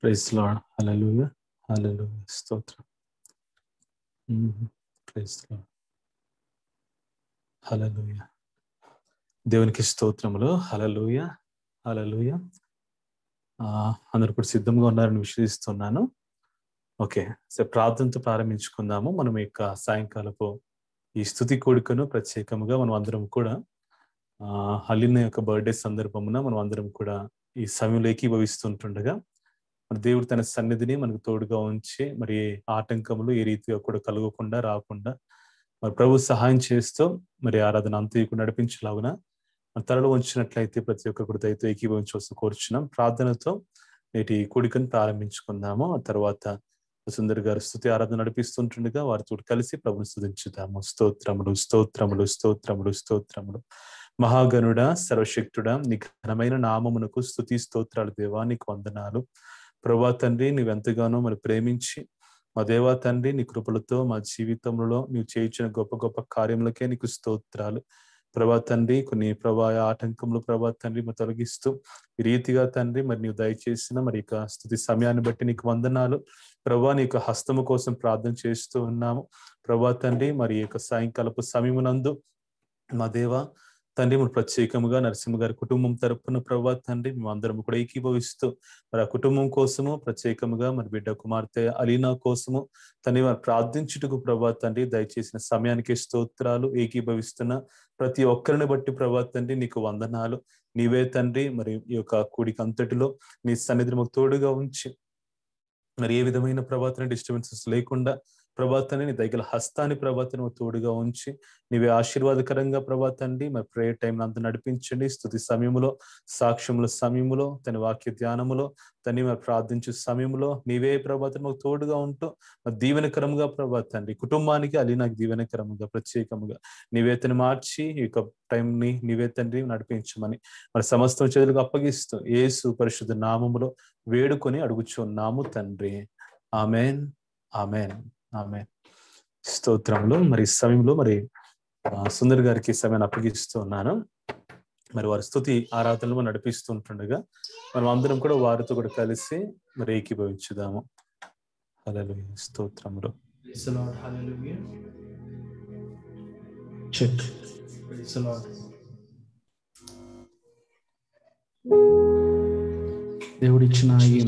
Praise lord. హల్లెలూయా, హల్లెలూయా, స్తోత్రం. Praise lord, హల్లెలూయా. దేవునికి స్తోత్రములు. హల్లెలూయా, హల్లెలూయా. అందరూ ఇప్పుడు సిద్ధంగా ఉన్నారని విశ్వసిస్తున్నాను. ఓకే, సో ప్రార్థనతో ప్రారంభించుకుందాము. మనం యొక్క సాయంకాలపు ఈ స్తుతి కూడికను ప్రత్యేకముగా మనం అందరం కూడా హలీన యొక్క బర్త్డే సందర్భమున మనం అందరం కూడా ఈ సమయంలో ఏకీభవిస్తుంటుండగా మన దేవుడు తన సన్నిధిని మనకు తోడుగా ఉంచి మరి ఆటంకములు ఏ రీతిగా కూడా కలగకుండా రాకుండా మరి ప్రభు సహాయం చేస్తూ మరి ఆరాధన అంతకు నడిపించలాగున మన తలలో ఉంచినట్లయితే ప్రతి ఒక్క కూడా దయతో ఏకీభవించవలసి కోరుచున్నాం. ప్రార్థనతో నేటి కూడికను ప్రారంభించుకుందాము. ఆ తర్వాత సుందర్ గారు స్తుతి ఆరాధన నడిపిస్తుంటుండగా వారితో కలిసి ప్రభుని స్తుతించుదాము. స్తోత్రములు, స్తోత్రములు, స్తోత్రములు, స్తోత్రములు. మహాగణుడా, సర్వశక్తుడా, నీ ఘనమైన నామమునకు స్తుతి స్తోత్రాలు దేవా, నీకు వందనాలు. ప్రభా తండ్రి, నీవెంతగానో మరి ప్రేమించి మా దేవా తండ్రి నీ కృపలతో మా జీవితంలో నీవు చేయించిన గొప్ప గొప్ప కార్యములకే నీకు స్తోత్రాలు. ప్రభా తండ్రి, కొన్ని ప్రభా ఆటంకములు ప్రభా తండ్రి మరి తొలగిస్తూ ఈ రీతిగా తండ్రి మరి నీవు దయచేసిన మరి ఇక స్తుతి సమయాన్ని బట్టి నీకు వందనాలు. ప్రభా నీ యొక్క హస్తము కోసం ప్రార్థన చేస్తూ ఉన్నాము. ప్రభా తండ్రి మరి యొక్క సాయంకాలపు సమయమునందు మా దేవా తండ్రి మరి ప్రత్యేకముగా నరసింహ గారి కుటుంబం తరపున ప్రభా తండ్రి మేము అందరం కూడా ఏకీభవిస్తూ మరి ఆ కుటుంబం కోసము ప్రత్యేకముగా మరి బిడ్డ కుమార్తె అలీనా కోసము తండ్రి మరి ప్రార్థించుటకు ప్రభా తండ్రి దయచేసిన సమయానికి స్తోత్రాలు. ఏకీభవిస్తున్న ప్రతి ఒక్కరిని బట్టి ప్రభా తండ్రి నీకు వందనాలు. నీవే తండ్రి మరి ఈ యొక్క కూడిక అంతటిలో నీ సన్నిధిని మాకు తోడుగా ఉంచి మరి ఏ విధమైన ప్రభాతన డిస్టర్బెన్సెస్ లేకుండా ప్రభాతాన్ని నీ దగ్గర హస్తాన్ని ప్రభాతను తోడుగా ఉంచి నీవే ఆశీర్వాదకరంగా ప్రభాతండి మరి ప్రేయర్ టైం అంతా నడిపించండి. స్తుతి సమయంలో, సాక్ష్యముల సమయంలో, తన వాక్య ధ్యానములో, తన్ని మరి ప్రార్థించే సమయంలో నీవే ప్రభాతం మాకు తోడుగా ఉంటూ మరి దీవెనకరంగా ప్రభాతండి కుటుంబానికి అది నాకు దీవెనకరంగా ప్రత్యేకముగా నీవే తను మార్చి ఈ యొక్క టైంని నీవే తండ్రి నడిపించమని మరి సమస్తం చేతులకు అప్పగిస్తూ యేసు పరిశుద్ధ నామములో వేడుకొని అడుగుచున్నాము తండ్రి. Amen, amen, amen. స్తోత్రంలో మరి సమయంలో మరి సుందర్ గారికి సమయాన్ని అప్పగిస్తూ ఉన్నాను. మరి వారి స్తుతి ఆరాధనలు నడిపిస్తుంటుండగా మనం అందరం కూడా వారితో కూడా కలిసి మరి ఏకీభవించుదాము. హల్లెలూయా, స్తోత్రములు. దేవుడిచ్చిన ఈ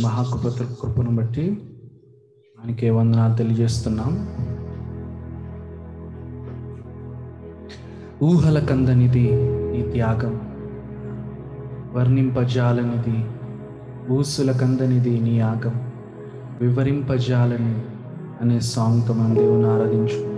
కృపను బట్టి ఆయనకే వందనాలు తెలియజేస్తున్నాం. ఊహల కందనిది నీ త్యాగం, వర్ణింపజాలనిది ఊసుల కందనిది నీ యాగం, వివరింపజాలని అనే సాంగ్తో మనం దేవుని ఆరాధించుకుంటాం.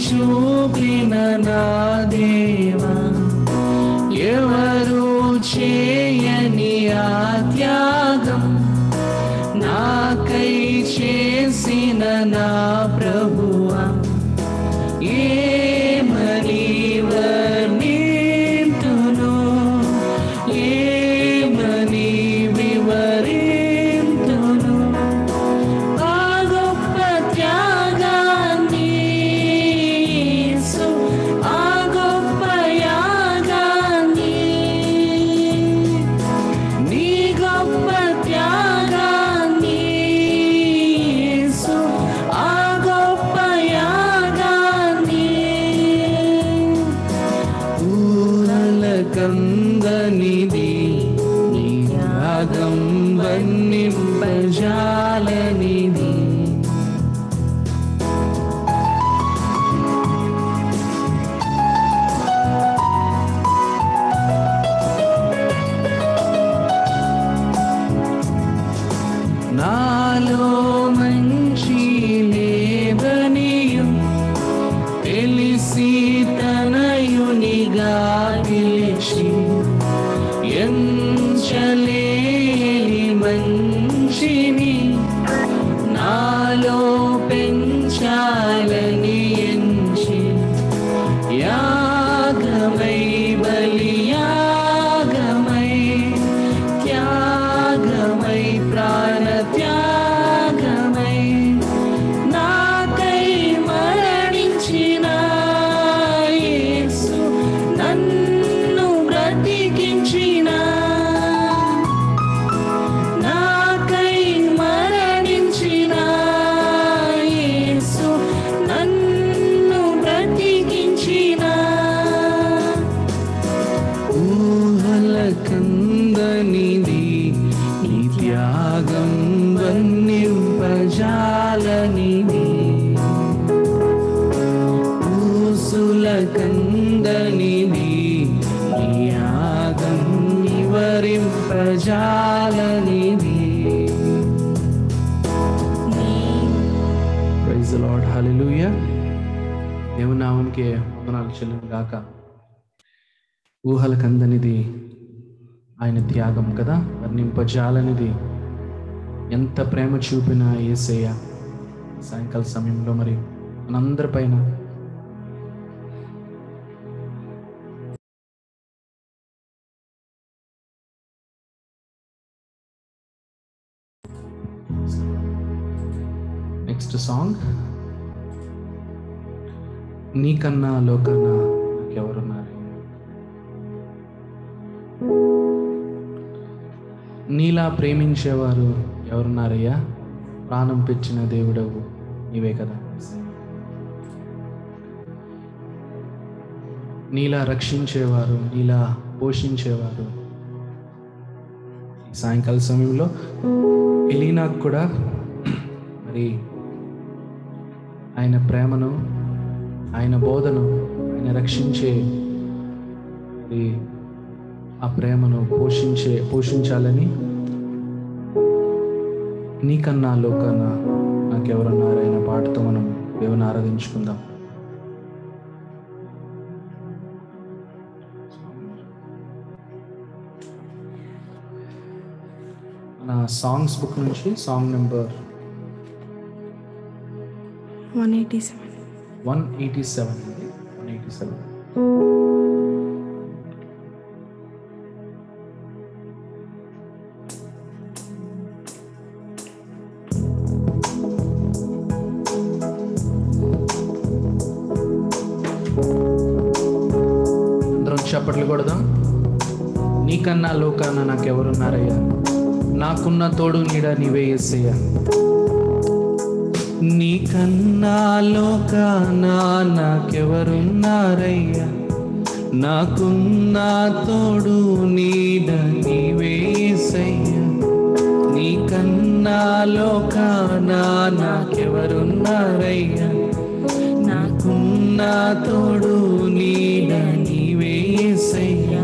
చూపిన నా దేవా త్యాగం నాకై చేసిన నా ప్రభువా ఏమని వర్ణింతును ఏమని వివరింతును ఆ గొప్ప త్యాగాన్ని యేసు ఆ గొప్ప యాగాన్ని నీ గొప్ప త్యాగాన్ని యేసు ఆ గొప్ప యాగాన్ని ఊహల కందనిది నీ యాగం వర్ణింపజాలనిది నాలో మంచి లేవనియు తెలిసి తనయునిగా పిలిచి ఎంచలేని మంచిని నాలో పెంచాలని ఎంచి యాగమై బలియాగమై త్యాగమై ప్రాణ త్యాగమై నాకై మరణించిన యేసు నన్ను బ్రతికించిన నాకై మరణించిన యేసు నన్ను బ్రతికించిన ఊహల కందనిది నీ త్యాగం వర్ణింపజాలనిది ఊసుల కందనిది నీ యాగం వివరింపజాలనిది. ప్రైజ్ ది లార్డ్, హల్లెలూయా. దేవుని నామముకే వందనాలు చెల్లును గాక. ఊహల కందనిది ఆయన త్యాగం కదా, వర్ణింపజాలనిది. ఎంత ప్రేమ చూపిన యేసయ్య సాయంకాల సమయంలో మరి మనందరిపైన నెక్స్ట్ సాంగ్ నీకన్నా లోకన్నా నాకెవరున్నారు. నీలా ప్రేమించేవారు ఎవరున్నారయ్యా, ప్రాణం పెంచిన దేవుడవు నీవే కదా. నీలా రక్షించేవారు, నీలా పోషించేవారు. ఈ సాయంకాల సమయంలో ఎలీనాకు కూడా మరి ఆయన ప్రేమను, ఆయన బోధను, ఆయన రక్షించే మరి ఆ ప్రేమను పోషించాలని నీకన్నా లోకన్నా నాకెవరున్నారు ఆయన పాటతో మనం దేవుని ఆరాధించుకుందాం. మన సాంగ్స్ బుక్ నుంచి సాంగ్ నెంబర్ 187 అండి. 187. అందరం చప్పట్లు కొడదాం. నీకన్నా లోకాన నాకెవరున్నారయ్యా, నాకున్న తోడు నీడ నీవే యేసయ్యా. నీకన్నా లోకాన నాకెవరున్నారయ్యా, నాకున్న తోడు నీడ నీవే యేసయ్యా. నీకన్నా లోకాన నాకెవరున్నారయ్యా, నాకున్న తోడు నీడ నీవే యేసయ్యా.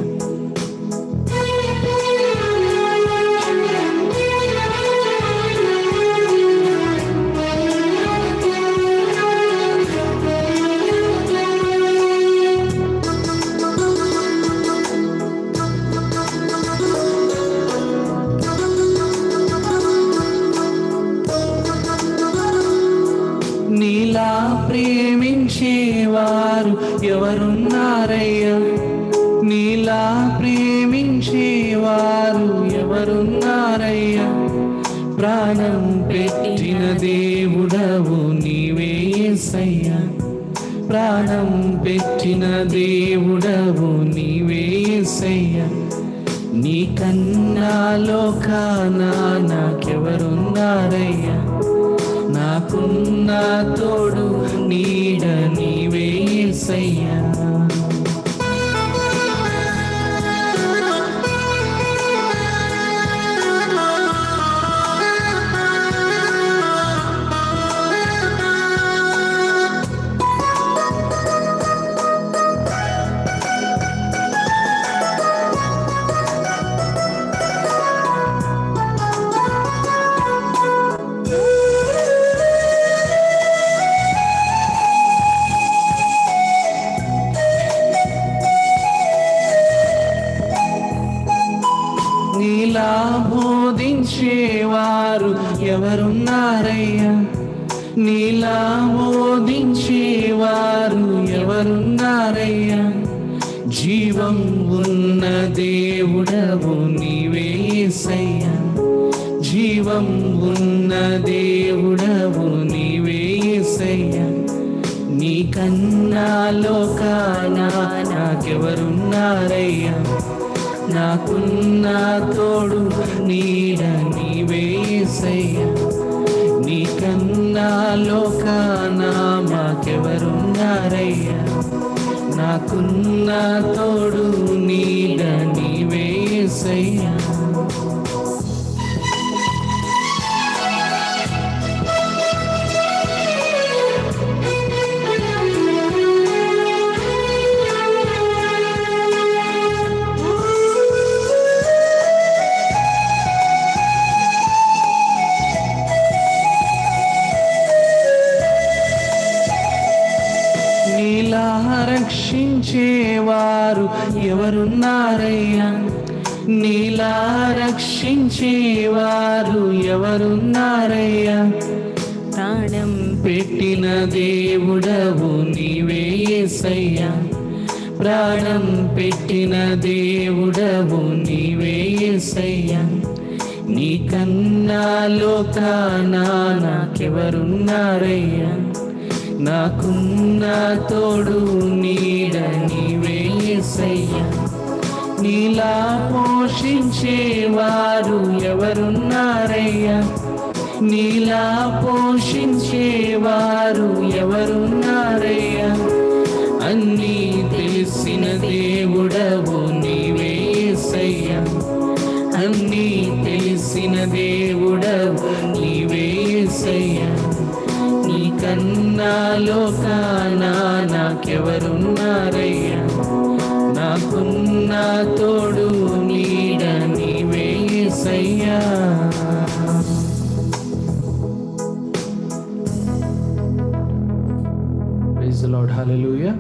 ప్రేమించేవారు ఎవరున్నారయ్యా, నీలా ప్రేమించేవారు ఎవరున్నారయ్యా. ప్రాణం పెట్టిన దేవుడవు నీవే యేసయ్యా, ప్రాణం పెట్టిన దేవుడవు నీవే యేసయ్యా. నీ కన్నా లోకాన నాకెవరున్నారయ్యా, నాకున్న తోడు నీడ నీవే యేసయ్యా. నీలా బోధించేవారు ఎవరున్నారయ్యా, నీలా బోధించేవారు ఎవరున్నారయ్యా. జీవం ఉన్న దేవుడవు నీవే యేసయ్యా, జీవం ఉన్న దేవుడవు నీవే యేసయ్యా. నీ కన్నా లోకాన నాకెవరున్నారయ్యా, నాకున్న తోడు నీడ నీవే యేసయ్యా. నీ కన్నా లోకాన మాకెవరున్నారయ్యా, నాకున్న తోడు నీడ నీవే యేసయ్యా. నీలా రక్షించేవారు ఎవరున్నారయ్యా, నీలా రక్షించేవారు ఎవరున్నారయ్యా. ప్రాణం పెట్టిన దేవుడవు నీవే యేసయ్యా, ప్రాణం పెట్టిన దేవుడవు నీవే యేసయ్యా. నీ కన్నా లోకాన నాకెవరున్నారయ్యా, నాకున్న తోడు నీడ నీవే యేసయ్యా. నీలా పోషించేవారు ఎవరున్నారయ్యా, నీలా పోషించేవారు ఎవరున్నారయ్యా. అన్నీ తెలిసిన దేవుడవు నీవే యేసయ్యా, అన్నీ తెలిసిన దేవుడవు నీవే యేసయ్యా. నీ కన్నా లోకాన నాకెవరున్నారయ్యా, నాకున్న తోడు నీడ నీవే యేసయ్యా. Praise the Lord. Hallelujah.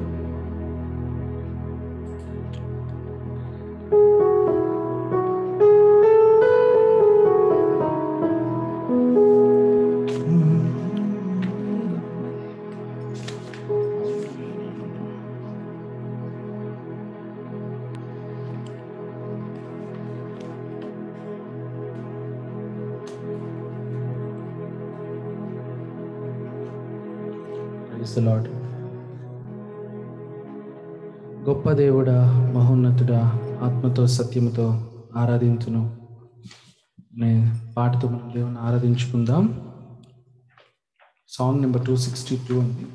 Praise the Lord. గొప్ప దేవుడా, మహోన్నతుడా, ఆత్మతో సత్యముతో ఆరాధించును అనే పాటతో మనం దేవుని ఆరాధించుకుందాం. సాంగ్ నెంబర్ 262 అండి.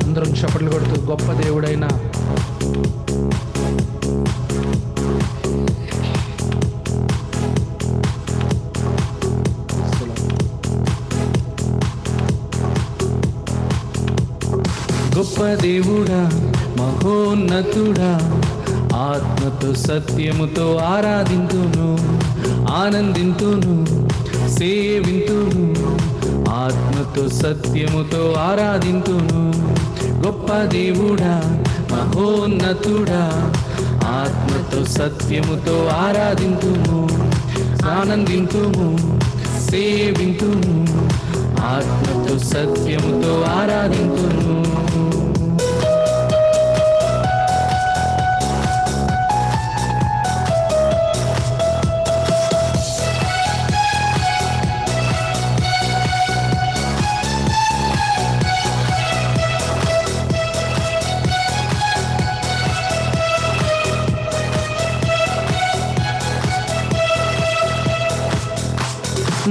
అందరం చప్పట్లు కొడుతూ గొప్ప దేవుడైన గొప్ప దేవుడా మహోన్నతుడా, ఆత్మతో సత్యముతో ఆరాధింతును, ఆనందింతును, సేవింతును, ఆత్మతో సత్యముతో ఆరాధింతును. గొప్ప దేవుడా మహోన్నతుడా, ఆత్మతో సత్యముతో ఆరాధింతుము, ఆనందింతుము, సేవింతుము, ఆత్మతో సత్యముతో ఆరాధింతును.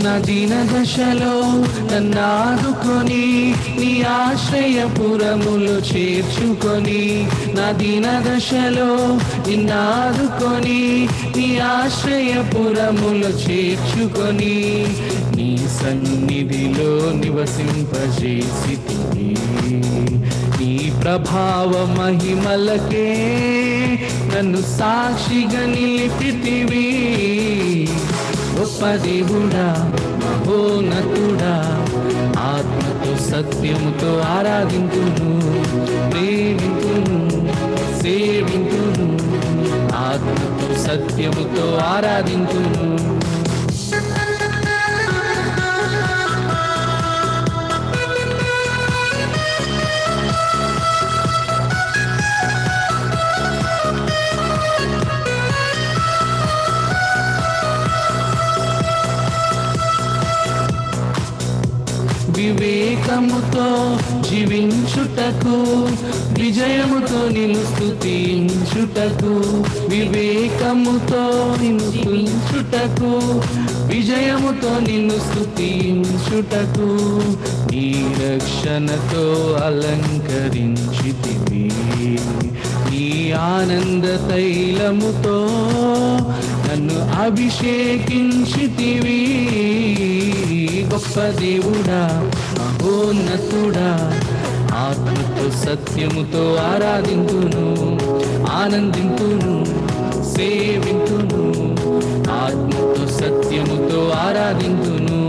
నా దీన దశలో నన్నాదుకొని నీ ఆశ్రయపురములో చేర్చుకొని, నా దీన దశలో నిన్నాదుకొని నీ ఆశ్రయపురములో చేర్చుకొని, నీ సన్నిధిలో నివసింపజేసితివి. నీ ప్రభావ మహిమలకే నన్ను సాక్షిగా నిలిపితివి. గొప్ప దేవుడా మహోన్నతుడా, ఆత్మతో సత్యముతో ఆరాధింతును, ప్రేమింతును, సేవింతును, ఆత్మతో సత్యముతో ఆరాధింతును. వివేకముతో జీవించుటకు, విజయముతో నిన్ను స్తుతించుటకు, వివేకముతో నిన్ను స్తుతించుటకు, విజయముతో నిన్ను స్తుతించుటకు, నీ రక్షణతో అలంకరించితివి. నీ ఆనంద తైలముతో నన్ను అభిషేకించితివి. గొప్ప దేవుడా మహోన్నతుడా, ఆత్మతో సత్యముతో ఆరాధింతును, ఆనందింతును, సేవింతును, ఆత్మతో సత్యముతో ఆరాధింతును.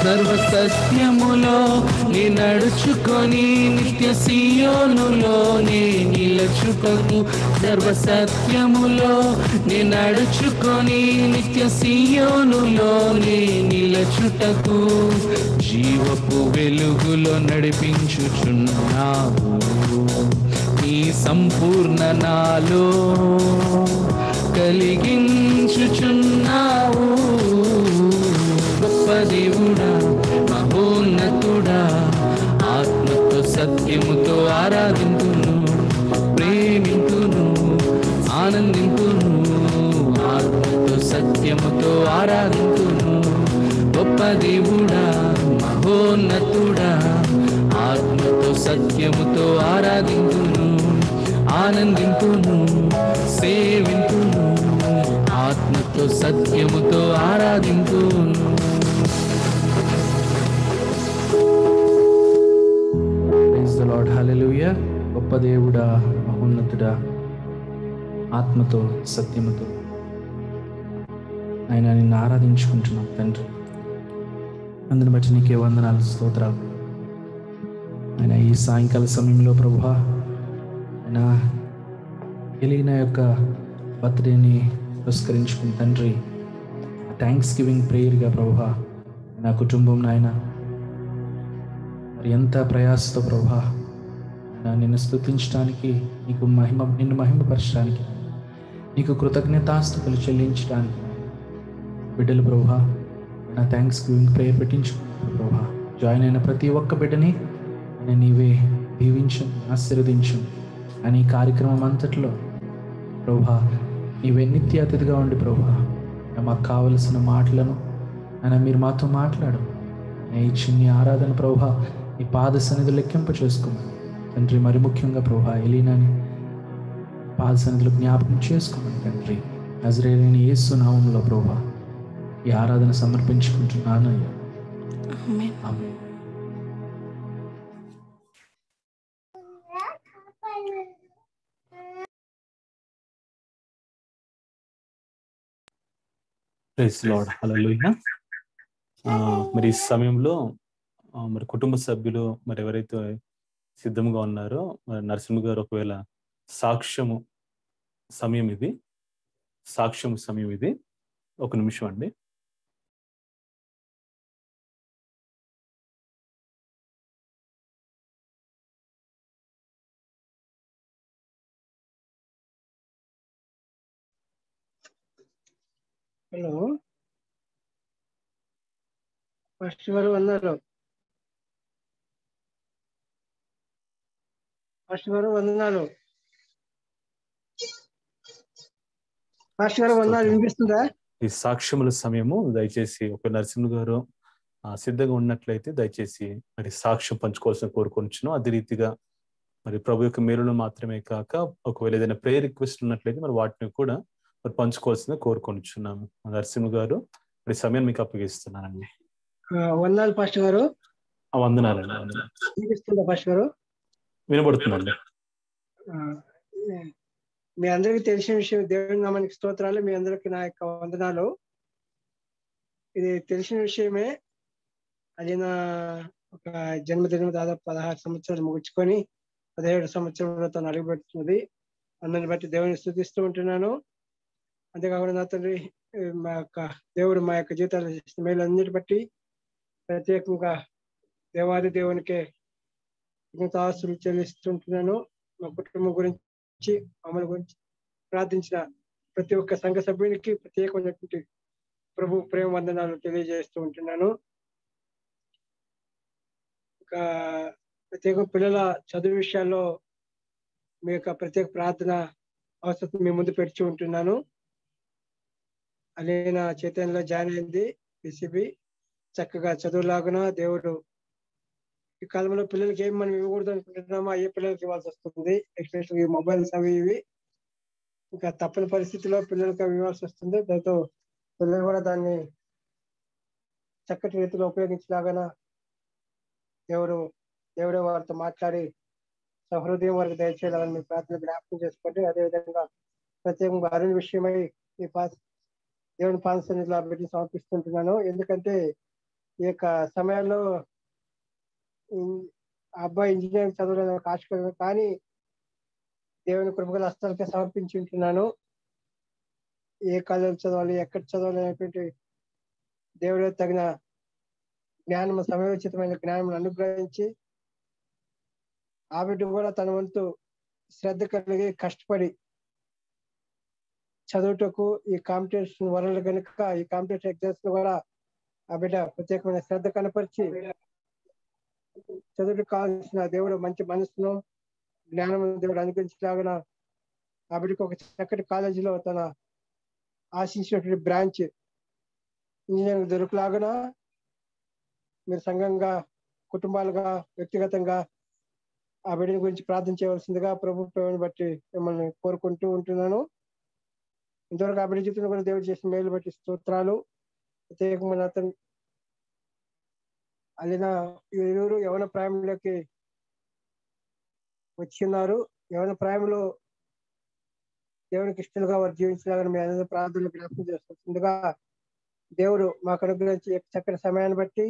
సర్వసత్యములో నీ నడుచుకొని, నిత్య సీయోనులో నే నిలచుటకు. సర్వసత్యములో నీ నడుచుకొని, నిత్య సీయోనులో నే నిలచుటకు, జీవపు వెలుగులో నడిపించుచున్నావు. నీ సంపూర్ణ నాలో కలిగించుచున్నావు. గొప్ప దేవుడా మహోన్నతుడా, ఆత్మతో సత్యముతో ఆరాధింతును, ప్రేమింతును, ఆనందింతును, ఆత్మతో సత్యముతో ఆరాధింతును. గొప్ప దేవుడా మహోన్నతుడా, ఆత్మతో సత్యముతో ఆరాధింతును, ఆనందింతును, సేవింతును, ఆత్మతో సత్యముతో ఆరాధింతును. ప్రైజ్ ది లార్డ్, హల్లెలూయా. గొప్ప దేవుడా మహోన్నతుడా, ఆత్మతో సత్యముతో ఆయన నిన్ను ఆరాధించుకుంటున్నాం తండ్రి. అందుని బట్టి నీకే వందనాలు, స్తోత్రాలు. ఆయన ఈ సాయంకాల సమయంలో ప్రభువా, ఆయన ఎలీనా యొక్క బర్త్డేని పురస్కరించుకుని తండ్రి, థ్యాంక్స్ గివింగ్ ప్రేయర్గా ప్రభువా, నా కుటుంబం నాయన మరి ఎంత ప్రయాసతో ప్రభువా నిన్ను స్తుతించడానికి, నిన్ను మహిమపరచడానికి, నీకు కృతజ్ఞతాస్తుతులు చెల్లించడానికి బిడ్డలు ప్రభువా నా థ్యాంక్స్ గివింగ్ ప్రేయర్ పెట్టించుకున్నాను ప్రభువా. జాయిన్ అయిన ప్రతి ఒక్క బిడ్డని ఆయన నీవే దీవించు, ఆశీర్వదించు. అని ఈ కార్యక్రమం అంతట్లో ప్రభా నీవే నిత్య అతిథిగా ఉండి ప్రభా మాకు కావలసిన మాటలను ఆయన మీరు మాతో మాట్లాడు. ఈ చిన్ని ఆరాధన ప్రభా ఈ పాద సన్నిధి లెక్కింప చేసుకోమని తండ్రి. మరి ముఖ్యంగా ప్రభా ఎలీనాని పాద సన్నిధిలో జ్ఞాపకం చేసుకోమని తండ్రి. నజరేయుడైన యేసు నామములో ప్రభా ఈ ఆరాధన సమర్పించుకుంటున్నానయ్యా. ఆమేన్. Praise lord, hallelujah. మరి ఈ సమయంలో మరి కుటుంబ సభ్యులు మరి ఎవరైతే సిద్ధంగా ఉన్నారో, మరి నరసింహ గారు ఒకవేళ సాక్ష్యము సమయం ఇది, ఒక నిమిషం అండి. హలో, ఫస్ట్ గారు వందనాలు. ఫస్ట్ గారు వందనాలు. ఫస్ట్ గారు వందనాలు. వినిపిస్తుందా? ఈ సాక్ష్యముల సమయము దయచేసి ఒక నరసింహ గారు సిద్ధంగా ఉన్నట్లయితే దయచేసి మరి సాక్ష్యం పంచుకోవాల్సిన కోరుకొనిచును. అదే రీతిగా మరి ప్రభు యొక్క మేలును మాత్రమే కాక ఒకవేళ ఏదైనా ప్రేయర్ రిక్వెస్ట్ ఉన్నట్లయితే మరి వాటిని కూడా మరి పంచుకోవాల్సిందిగా కోరుకొనిచున్నాము. నరసింహ గారు మరి సమయం మీకు అప్పగిస్తున్నానండి. వందనాలు ఫస్ట్ గారు. వందనాలండి. వినిపిస్తుందా ఫస్ట్ గారు? వినబడుతుందండి. మీ అందరికీ తెలిసిన విషయం, దేవుని నామానికి స్తోత్రాలు. మీ అందరికీ నా యొక్క వందనాలు. ఇది తెలిసిన విషయమే. అది నా ఒక జన్మదినం దాదాపు 16 సంవత్సరాలు ముగించుకొని 17 సంవత్సరంలో తను అడుగుపెడుతున్నది. అందరిని బట్టి దేవుని స్తుతిస్తూ ఉంటున్నాను. అంతేకాకుండా నా తండ్రి మా యొక్క దేవుడు మా యొక్క జీవితాలు చేసిన మేలన్నిటి బట్టి ప్రత్యేకంగా దేవాది దేవునికే కృతజ్ఞతాస్తుతులు చెల్లిస్తుంటున్నాను. మా కుటుంబం గురించి, అమలు గురించి ప్రార్థించిన ప్రతి ఒక్క సంఘ సభ్యునికి ప్రత్యేకమైనటువంటి ప్రభు ప్రేమ వందనాలు తెలియజేస్తూ ఉంటున్నాను. ఇంకా ప్రత్యేక పిల్లల చదువు విషయాల్లో మీ యొక్క ప్రత్యేక ప్రార్థన అవసరం మీ ముందు పెట్టి ఉంటున్నాను. అలేనా చైతన్యలో జాయిన్ అయింది పిసిబి. చక్కగా చదువులాగున దేవుడు ఈ కాలంలో పిల్లలకి ఏం మనం ఇవ్వకూడదు అనుకుంటున్నామో అయ్యే పిల్లలకి ఇవ్వాల్సి వస్తుంది. ఎస్పెషల్లీ మొబైల్స్ అవి ఇవి ఇంకా తప్పని పరిస్థితిలో పిల్లలకి అవి ఇవ్వాల్సి వస్తుంది. దాంతో పిల్లలు కూడా దాన్ని చక్కటి రీతిలో ఉపయోగించలాగా దేవుడే వారితో మాట్లాడి సహృదయం వారికి దయచేయాలని మీ ప్రార్థన జ్ఞాపకం చేసుకోండి. అదేవిధంగా ప్రత్యేకంగా అరుణ్ విషయమై ఈ దేవుని పాదసన్నిధిలో బిడ్డను సమర్పిస్తుంటున్నాను. ఎందుకంటే ఈ యొక్క సమయాల్లో అబ్బాయి ఇంజనీరింగ్ చదవడానికి ఒక ఆశ కలిగింది, కానీ దేవుని కృపగల హస్తాలకే సమర్పించి ఉంటున్నాను. ఏ కాలేజీలో చదవాలి, ఎక్కడ చదవాలి అనేటువంటి దేవుడే తగిన జ్ఞానం, సమయోచితమైన జ్ఞానం అనుగ్రహించి ఆ బిడ్డ కూడా తన వంతు శ్రద్ధ కలిగి కష్టపడి చదువుటకు ఈ కాంపిటీషన్ వరల్డ్ కనుక ఈ కాంపిటేటివ్ ఎగ్జామ్స్ కూడా ఆ బిడ్డ ప్రత్యేకమైన శ్రద్ధ కనపరిచి చదువుకు కావాల్సిన దేవుడు మంచి మనసును జ్ఞానం దేవుడు అనుగ్రహించలాగా ఆ బిడ్డకు ఒక చక్కటి కాలేజీలో తన ఆశించినటువంటి బ్రాంచ్ ఇంజనీరింగ్ దొరకలాగా మీరు సంఘంగా, కుటుంబాలుగా, వ్యక్తిగతంగా ఆ బిడ్డని గురించి ప్రార్థన చేయవలసిందిగా ప్రభుత్వాన్ని బట్టి మిమ్మల్ని కోరుకుంటూ ఉంటున్నాను. ఇంతవరకు ఆ బిడ్డ జీవితంలో కూడా దేవుడు చేసిన మేలు బట్టి స్తోత్రాలు. ప్రత్యేకమైన అతను అలిన ఇరువురు యవన ప్రాయంలోకి వచ్చిన్నారు. యవన ప్రాయంలో దేవునికి ఇష్టలుగా వారు జీవించలాగా మీ అందరూ ప్రార్థనలు జ్ఞాపకం చేస్తుండగా దేవుడు మాకు అనుగ్రహించి చక్కటి సమయాన్ని బట్టి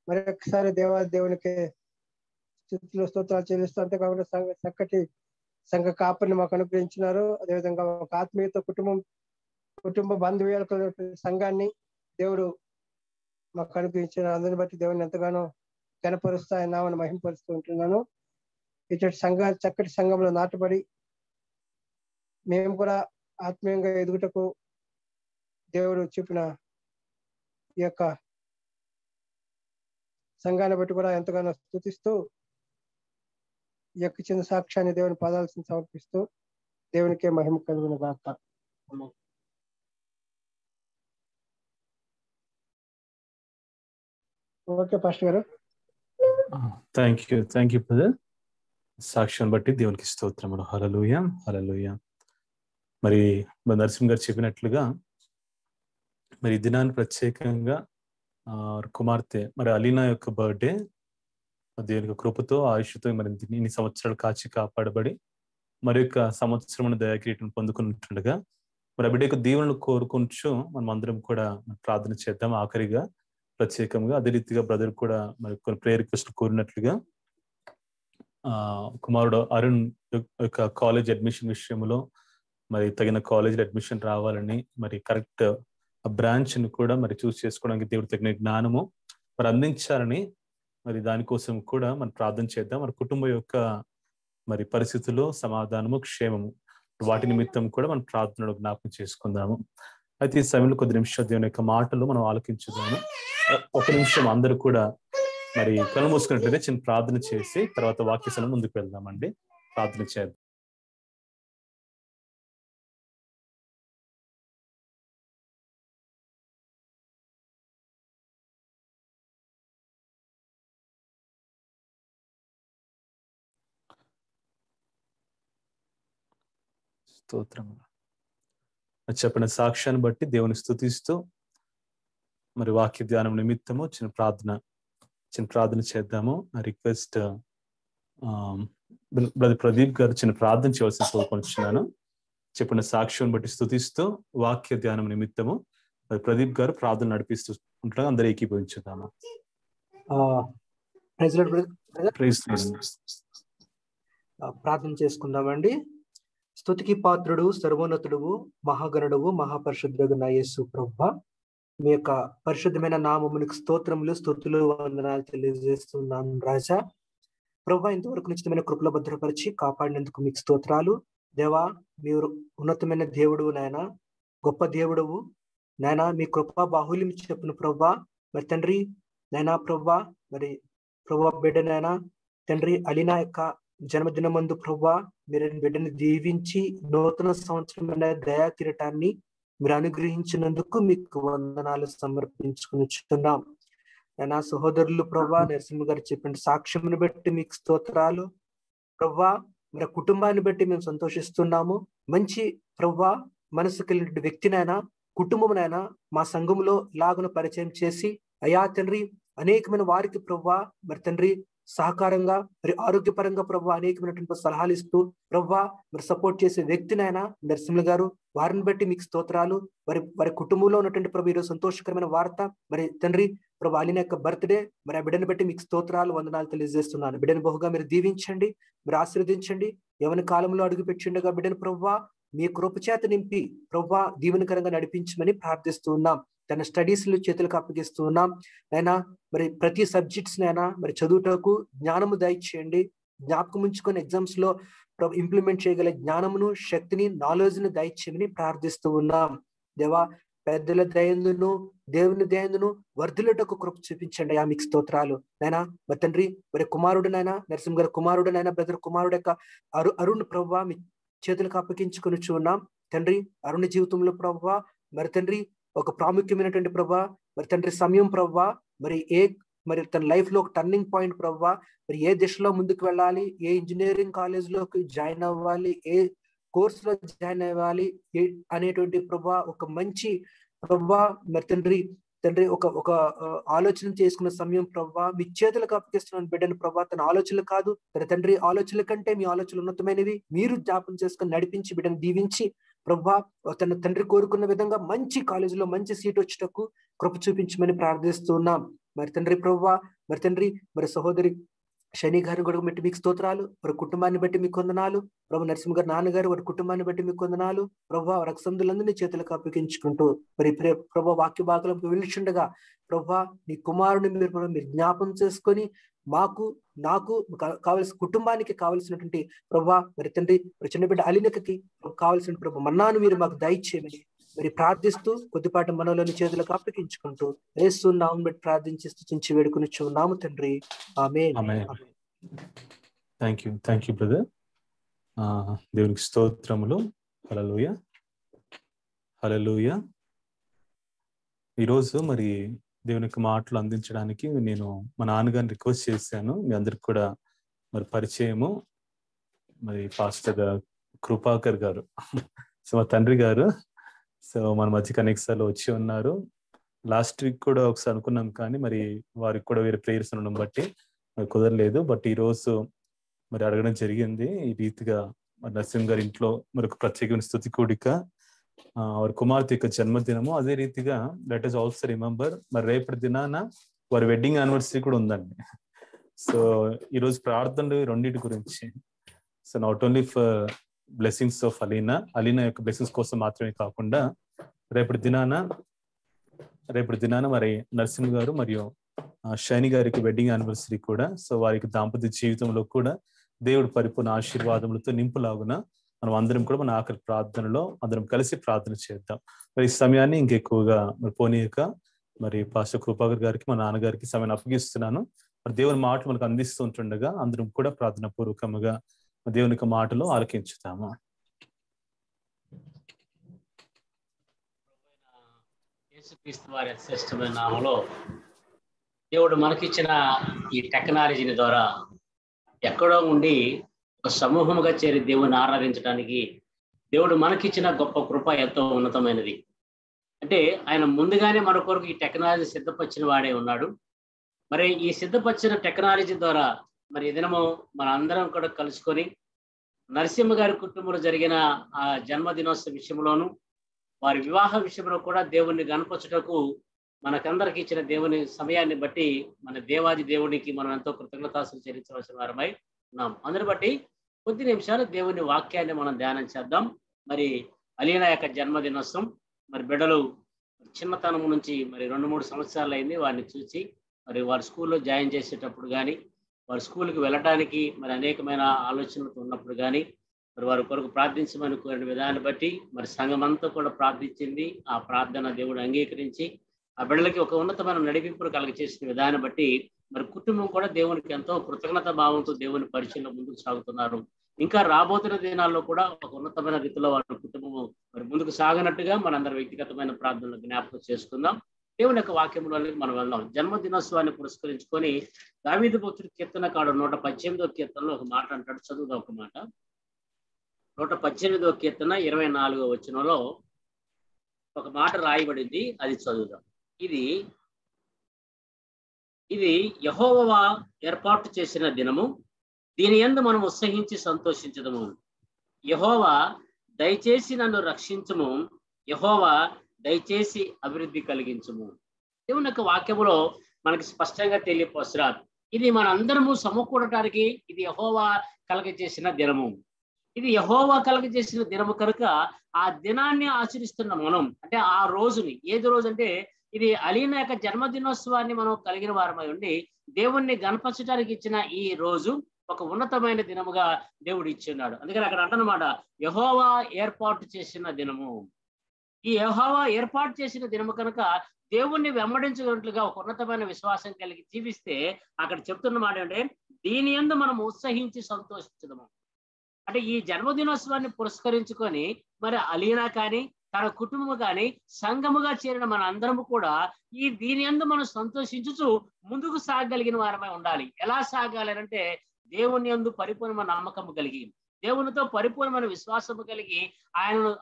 మరొకసారి దేవునికి స్థుతులు స్తోత్రాలు చెల్లిస్తూ, అంతేకాకుండా చక్కటి సంఘ కాపరిని మాకు అనుగ్రహించినారు. అదేవిధంగా ఒక ఆత్మీయత కుటుంబ బంధువులకు సంఘాన్ని దేవుడు మాకు అనుగ్రహించిన అందరిని బట్టి దేవుని ఎంతగానో కనపరుస్తూ ఆయన నామని మహింపరుస్తూ ఉంటున్నాను. ఇటువంటి చక్కటి సంఘంలో నాటుబడి మేము కూడా ఆత్మీయంగా ఎదుగుటకు దేవుడు చూపిన ఈ యొక్క సంఘాన్ని బట్టి కూడా ఎంతగానో స్తుతిస్తూ ఈ యొక్క చిన్న సాక్ష్యాన్ని దేవుని పాదాలను సమర్పిస్తూ దేవునికే మహిమ కలుగును గాక. ఓకే పాస్టర్ గారు. Thank you brother. సాక్ష్యాన్ని బట్టి దేవునికి స్తోత్రములు. హల్లెలూయా హల్లెలూయా. మరి నరసింహ గారు చెప్పినట్లుగా మరి ఈ దినాన్ని ప్రత్యేకంగా కుమార్తె మరి అలీనా యొక్క బర్త్డే, దేవుని కృపతో ఆయుష్తో మరి ఇన్ని సంవత్సరాలు కాచి కాపాడబడి మరి యొక్క సంవత్సరం దయాకిరీటం పొందుకుంటుండగా మరి ఆ బిడ్డ యొక్క దీవెనలు కోరుకుంటూ మనం అందరం కూడా ప్రార్థన చేద్దాం. ఆఖరిగా ప్రత్యేకంగా అదే రీతిగా బ్రదర్ కూడా మరి కొన్ని ప్రేయర్ రిక్వెస్ట్ కోరినట్లుగా కుమారుడు అరుణ్ యొక్క కాలేజ్ అడ్మిషన్ విషయంలో మరి తగిన కాలేజీలో అడ్మిషన్ రావాలని మరి కరెక్ట్ బ్రాంచ్ ని కూడా మరి చూస్ చేసుకోవడానికి దేవుడు తగిన జ్ఞానము మరి అందించాలని మరి దానికోసం కూడా మనం ప్రార్థన చేద్దాం. మన కుటుంబం యొక్క మరి పరిస్థితుల్లో సమాధానము క్షేమము వాటి నిమిత్తం కూడా మనం ప్రార్థనలో జ్ఞాపకం చేసుకుందాము. అయితే ఈ సమయంలో కొద్ది నిమిషాలు దేవుని యొక్క మాటలు మనం ఆలోచించుదాము. ఒక నిమిషం అందరూ కూడా మరి కళ్ళు మూసుకున్నట్లయితే చిన్న ప్రార్థన చేసి తర్వాత వాక్యసనం ముందుకు వెళ్దామండి. ప్రార్థన చేద్దాం. స్తోత్రము. చెప్పిన సాక్ష్యాన్ని బట్టి దేవుని స్తుతిస్తూ మరి వాక్య ధ్యానం నిమిత్తము చిన్న ప్రార్థన చేద్దాము. రిక్వెస్ట్ బ్రదర్ ప్రదీప్ గారు చిన్న ప్రార్థన చేయవలసిన కోరుకుంటున్నాను. చెప్పిన సాక్ష్యం బట్టి స్తుతిస్తూ వాక్య ధ్యానం నిమిత్తము మరి ప్రదీప్ గారు ప్రార్థన నడిపిస్తూ ఉంటారు. అందరూ ఏకీభవించుదాము. ప్రార్థన చేసుకుందామండి. స్తుతికి పాత్రుడు, సర్వోన్నతుడు, మహాగణుడు, మహాపరిశుద్ధుడు నా యేసు ప్రభువా, మీ యొక్క పరిశుద్ధమైన నామమునికి స్తోత్రములు, స్తుతులు, వందనాలు తెలియజేస్తున్నాను రాజా. ప్రభువా, ఇంతవరకు నిశ్చితమైన కృపలో భద్రపరిచి కాపాడినందుకు మీకు స్తోత్రాలు. దేవా, మీరు ఉన్నతమైన దేవుడు నాయన, గొప్ప దేవుడువు నాయన. మీ కృపా బాహుల్యం చెప్పును ప్రభువా. మరి తండ్రి నాయన ప్రభువా, మరి ప్రభువా బిడ్డ నాయన తండ్రి అలీనా యొక్క జన్మదినమందు ప్రభువా మీరు బిడ్డని దీవించి నూతన సంవత్సరమైన దయా కిరీటాన్ని మీరు అనుగ్రహించినందుకు మీకు వందనాలు సమర్పించుకునిచున్నాం. నా సహోదరులు ప్రభువా నరసింహ గారు చెప్పిన సాక్ష్యమును బట్టి మీకు స్తోత్రాలు ప్రభువా. మరి కుటుంబాన్ని బట్టి మేము సంతోషిస్తున్నాము. మంచి ప్రభువా మనసు కలిగిన వ్యక్తినైనా కుటుంబమునైనా మా సంఘంలో ఇలాగున పరిచయం చేసి అయా తండ్రి అనేకమైన వారికి ప్రభువా మరి తండ్రి సహకారంగా మరి ఆరోగ్యపరంగా ప్రభువా అనేకమైనటువంటి సలహాలు ఇస్తూ ప్రభువా మరి సపోర్ట్ చేసే వ్యక్తినైనా నరసింహ గారు, వారిని బట్టి మీకు స్తోత్రాలు. వారి కుటుంబంలో ఉన్నటువంటి ప్రభు ఈరోజు సంతోషకరమైన వార్త మరి తండ్రి ప్రభు అలీనా యొక్క బర్త్డే, మరి ఆ బిడ్డను బట్టి మీకు స్తోత్రాలు, వందనాలు తెలియజేస్తున్నాను. బిడ్డను బహుగా మీరు దీవించండి, మీరు ఆశీర్వదించండి. యవన కాలంలో అడుగు పెట్టిండగా బిడ్డను ప్రభువా మీ కృప చేత నింపి ప్రభువా దీవెనకరంగా నడిపించమని ప్రార్థిస్తూ ఉన్నాం. తన స్టడీస్ చేతులకు అప్పగిస్తూ ఉన్నాం అయినా. మరి ప్రతి సబ్జెక్ట్స్ నైనా మరి చదువుటకు జ్ఞానము దయచేయండి. జ్ఞాపకం ఉంచుకొని ఎగ్జామ్స్ లో ఇంప్లిమెంట్ చేయగల జ్ఞానమును, శక్తిని, నాలెడ్జ్ని దయచేయమని ప్రార్థిస్తూ ఉన్నాం. దేవా, పెద్దల దయందును దేవుని దయందును వర్ధులటకు కృప చూపించండి. మీకు స్తోత్రాలు నైనా. మరి తండ్రి మరి కుమారుడునైనా నరసింహ గారి కుమారుడునైనా బ్రదర్ కుమారుడు యొక్క అరుణ్ ప్రభువా మీ చేతులకు అప్పగించుకొని ఉన్నాం తండ్రి. అరుణ జీవితంలో ప్రభువా మరి తండ్రి ఒక ప్రాముఖ్యమైనటువంటి ప్రభా మరి తండ్రి సమయం ప్రభా మరి తన లైఫ్ లో ఒక టర్నింగ్ పాయింట్ ప్రభా. మరి ఏ దిశలో ముందుకు వెళ్ళాలి, ఏ ఇంజనీరింగ్ కాలేజ్ లోకి జాయిన్ అవ్వాలి, ఏ కోర్స్ లో జాయిన్ అవ్వాలి అనేటువంటి ప్రభా ఒక మంచి ప్రభా మరి తండ్రి ఒక ఆలోచన చేసుకున్న సమయం ప్రభా మీ చేతులకు అప్పగిస్తున్నాను బిడ్డను ప్రభా. తన ఆలోచనలు కాదు తన తండ్రి ఆలోచనల కంటే మీ ఆలోచనలు ఉన్నతమైనవి. మీరు జ్ఞాపకం చేసుకుని నడిపించి బిడ్డను దీవించి ప్రభా తన తండ్రి కోరుకున్న విధంగా మంచి కాలేజీలో మంచి సీట్ వచ్చేటకు కృప చూపించమని ప్రార్థిస్తున్నాం. మరి తండ్రి ప్రభా మరి తండ్రి మరి సహోదరి శని గారిని కూడా బట్టి మీకు స్తోత్రాలు. వారి కుటుంబాన్ని బట్టి మీకు వందనాలు ప్రభు. నరసింహ గారి నాన్నగారు వారి కుటుంబాన్ని బట్టి మీకు వందనాలు ప్రభా. వారి సందులందరినీ చేతులకు అప్పగించుకుంటూ మరి ప్రభా వాక్య భాగాలకు వెళ్ళిచుండగా ప్రభా నీ కుమారుని మీరు జ్ఞాపం చేసుకొని నాకు కావలసిన కుటుంబానికి కావలసినటువంటి ప్రభా మరి తండ్రి మరి చిన్న బిడ్డ అలీనకి కావలసిన ప్రభు మన్నాను మీరు మాకు దయచేయమని మరి ప్రార్థిస్తూ కొద్దిపాటి మనలోని చేతులకు అప్పగించుకుంటూ యేసు నామమున బట్టి ప్రార్థించి స్తుతించి వేడుకొనిచున్నాము తండ్రి. Amen. Amen. Thank you brother. దేవునికి స్తోత్రములు. హల్లెలూయా హల్లెలూయా. ఈరోజు మరి దేవుని యొక్క మాటలు అందించడానికి నేను మా నాన్నగారిని రిక్వెస్ట్ చేశాను. మీ అందరికి కూడా మరి పరిచయము, మరి పాస్టర్ కృపాకర్ గారు, సో మా తండ్రి గారు. సో మన మధ్య కనెక్ట్స్లో వచ్చి ఉన్నారు. లాస్ట్ వీక్ కూడా ఒకసారి అనుకున్నాం, కానీ మరి వారికి కూడా వేరే ప్రేయర్స్ ఉండడం బట్టి మరి కుదరలేదు. బట్ ఈరోజు మరి అడగడం జరిగింది. ఈ రీతిగా మరి నరసింహ గారి ఇంట్లో మరి ఒక ప్రత్యేకమైన స్తుతి కూడిక, వారి కుమార్తె యొక్క జన్మదినము. అదే రీతిగా లెట్ us ఆల్సో రిమెంబర్ మరి రేపటి దినాన వారి వెడ్డింగ్ యానివర్సరీ కూడా ఉందండి. సో ఈరోజు ప్రార్థనలు రెండింటి గురించి. So not only for blessings of Alina యొక్క బ్లెస్సింగ్స్ కోసం మాత్రమే కాకుండా రేపటి దినాన మరి నరసింహ గారు మరియు శైని గారికి వెడ్డింగ్ యానివర్సరీ కూడా. సో వారికి దాంపత్య జీవితంలో కూడా దేవుడు పరిపూర్ణ ఆశీర్వాదములతో నింపులాగున మనం అందరం కూడా మన ఆఖరి ప్రార్థనలో అందరం కలిసి ప్రార్థన చేద్దాం. మరి ఈ సమయాన్ని ఇంకెక్కువగా మరి పోనీయక మరి పాస్టర్ కృపాకర్ గారికి, మా నాన్నగారికి సమయాన్ని అప్పగిస్తున్నాను. మరి దేవుని మాటలు మనకు అందిస్తూ ఉంటుండగా అందరం కూడా ప్రార్థన పూర్వకముగా దేవుని యొక్క మాటలు ఆలకించుతాము. యేసుక్రీస్తు వారి శ్రేష్టమైన నామములో దేవుడు మనకిచ్చిన ఈ టెక్నాలజీని ద్వారా ఎక్కడో ఉండి ఒక సమూహముగా చేరి దేవుని ఆరాధించడానికి దేవుడు మనకిచ్చిన గొప్ప కృప ఎంతో ఉన్నతమైనది. అంటే ఆయన ముందుగానే మన కొరకు ఈ టెక్నాలజీ సిద్ధపరిచిన వాడే ఉన్నాడు. మరి ఈ సిద్ధపరిచిన టెక్నాలజీ ద్వారా మరి ఈ దినము మన అందరం కూడా కలుసుకొని నరసింహ గారి కుటుంబంలో జరిగిన ఆ జన్మదినోత్సవ విషయంలోను వారి వివాహ విషయంలో కూడా దేవుణ్ణి గణపరచుటకు మనకందరికి ఇచ్చిన దేవుని సమయాన్ని బట్టి మన దేవాది దేవునికి మనం ఎంతో కృతజ్ఞతాస్తులు చెల్లించవలసిన వారమై ఉన్నాం. అందుని బట్టి కొద్ది నిమిషాలు దేవుని వాక్యాన్ని మనం ధ్యానం చేద్దాం. మరి అలీనా యొక్క జన్మదినోత్సవం, మరి బిడ్డలు చిన్నతనం నుంచి మరి 2-3 సంవత్సరాలు అయింది వారిని చూసి, మరి వారి స్కూల్లో జాయిన్ చేసేటప్పుడు కానీ వారి స్కూల్కి వెళ్ళటానికి మరి అనేకమైన ఆలోచనలతో ఉన్నప్పుడు కానీ మరి వారి కొరకు ప్రార్థించమని కోరిన విధాన్ని బట్టి మరి సంఘం అంతా కూడా ప్రార్థించింది. ఆ ప్రార్థన దేవుడు అంగీకరించి ఆ బిడ్డలకి ఒక ఉన్నతమైన నడిపింపును కలగచేసిన విధాన్ని బట్టి మరి కుటుంబం కూడా దేవునికి ఎంతో కృతజ్ఞత భావంతో దేవుని పరిచయంలో ముందుకు సాగుతున్నారు. ఇంకా రాబోతున్న దినాల్లో కూడా ఒక ఉన్నతమైన రీతిలో వారి కుటుంబము మరి ముందుకు సాగనట్టుగా మనందరం వ్యక్తిగతమైన ప్రార్థనలు జ్ఞాపకం చేసుకుందాం. దేవుని యొక్క వాక్యంలోకి మనం వెళ్దాం. జన్మదినోత్సవాన్ని పురస్కరించుకొని దావీదు భక్తుడి కీర్తనకాడు 118వ కీర్తనలో ఒక మాట అంటాడు. చదువుదాం ఒక మాట. 118వ కీర్తన 24వ వచనంలో ఒక మాట రాయబడింది, అది చదువుదాం. ఇది యెహోవా ఏర్పాటు చేసిన దినము, దీని యందు మనం ఉత్సహించి సంతోషించదము. యెహోవా దయచేసి నన్ను రక్షించుము, యెహోవా దయచేసి అభివృద్ధి కలిగించుము. దేవుని యొక్క వాక్యములో మనకి స్పష్టంగా తెలియపోస్తున్నారు. ఇది మనందరము సమకూడటానికి ఇది యెహోవా కలగజేసిన దినము. ఇది యెహోవా కలగజేసిన దినము కనుక ఆ దినాన్ని ఆచరిస్తున్న మనం, అంటే ఆ రోజుని, ఏది రోజు అంటే ఇది అలీనా యొక్క జన్మదినోత్సవాన్ని మనం కలిగిన వారమై ఉండి దేవుణ్ణి గణపరచడానికి ఇచ్చిన ఈ రోజు ఒక ఉన్నతమైన దినముగా దేవుడు ఇచ్చున్నాడు. అందుకని అక్కడ అంటనమాట, యెహోవా ఏర్పాటు చేసిన దినము. ఈ యెహోవా ఏర్పాటు చేసిన దినము కనుక దేవుణ్ణి వెంబడించినట్లుగా ఒక ఉన్నతమైన విశ్వాసం కలిగి జీవిస్తే అక్కడ చెప్తున్న మాట ఏంటంటే, దీని యందు మనం ఉత్సహించి సంతోషించదము. అంటే ఈ జన్మదినోత్సవాన్ని పురస్కరించుకొని మరి అలీనా కానీ తన కుటుంబము కానీ సంఘముగా చేరిన మన అందరము కూడా ఈ దీని యందు మనం సంతోషించుచు ముందుకు సాగగలిగిన వారమై ఉండాలి. ఎలా సాగాలి అంటే దేవుని యందు పరిపూర్ణమైన నమ్మకము కలిగి, దేవునితో పరిపూర్ణమైన విశ్వాసము కలిగి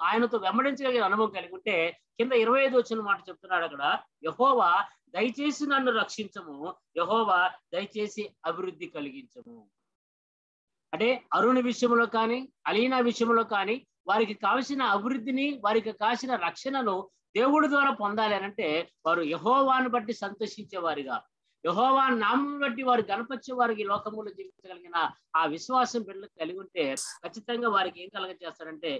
ఆయనతో వెంబడించగలిగిన అనుభవం కలిగి ఉంటే కింద 25 వచ్చిన మాట చెప్తున్నాడు అక్కడ, యెహోవా దయచేసి నన్ను రక్షించము, యెహోవా దయచేసి అభివృద్ధి కలిగించము. అంటే అరుణ్ విషయంలో కానీ అలీనా విషయంలో కానీ వారికి కావలసిన అభివృద్ధిని, వారికి కావలసిన రక్షణను దేవుడి ద్వారా పొందాలి అనంటే వారు యెహోవాను బట్టి సంతోషించే వారిగా, యెహోవా నామం బట్టి వారు గణపరిచే వారికి లోకములో జీవించగలిగిన ఆ విశ్వాసం బిడ్డలకు కలిగి ఉంటే ఖచ్చితంగా వారికి ఏం కలగజేస్తాడంటే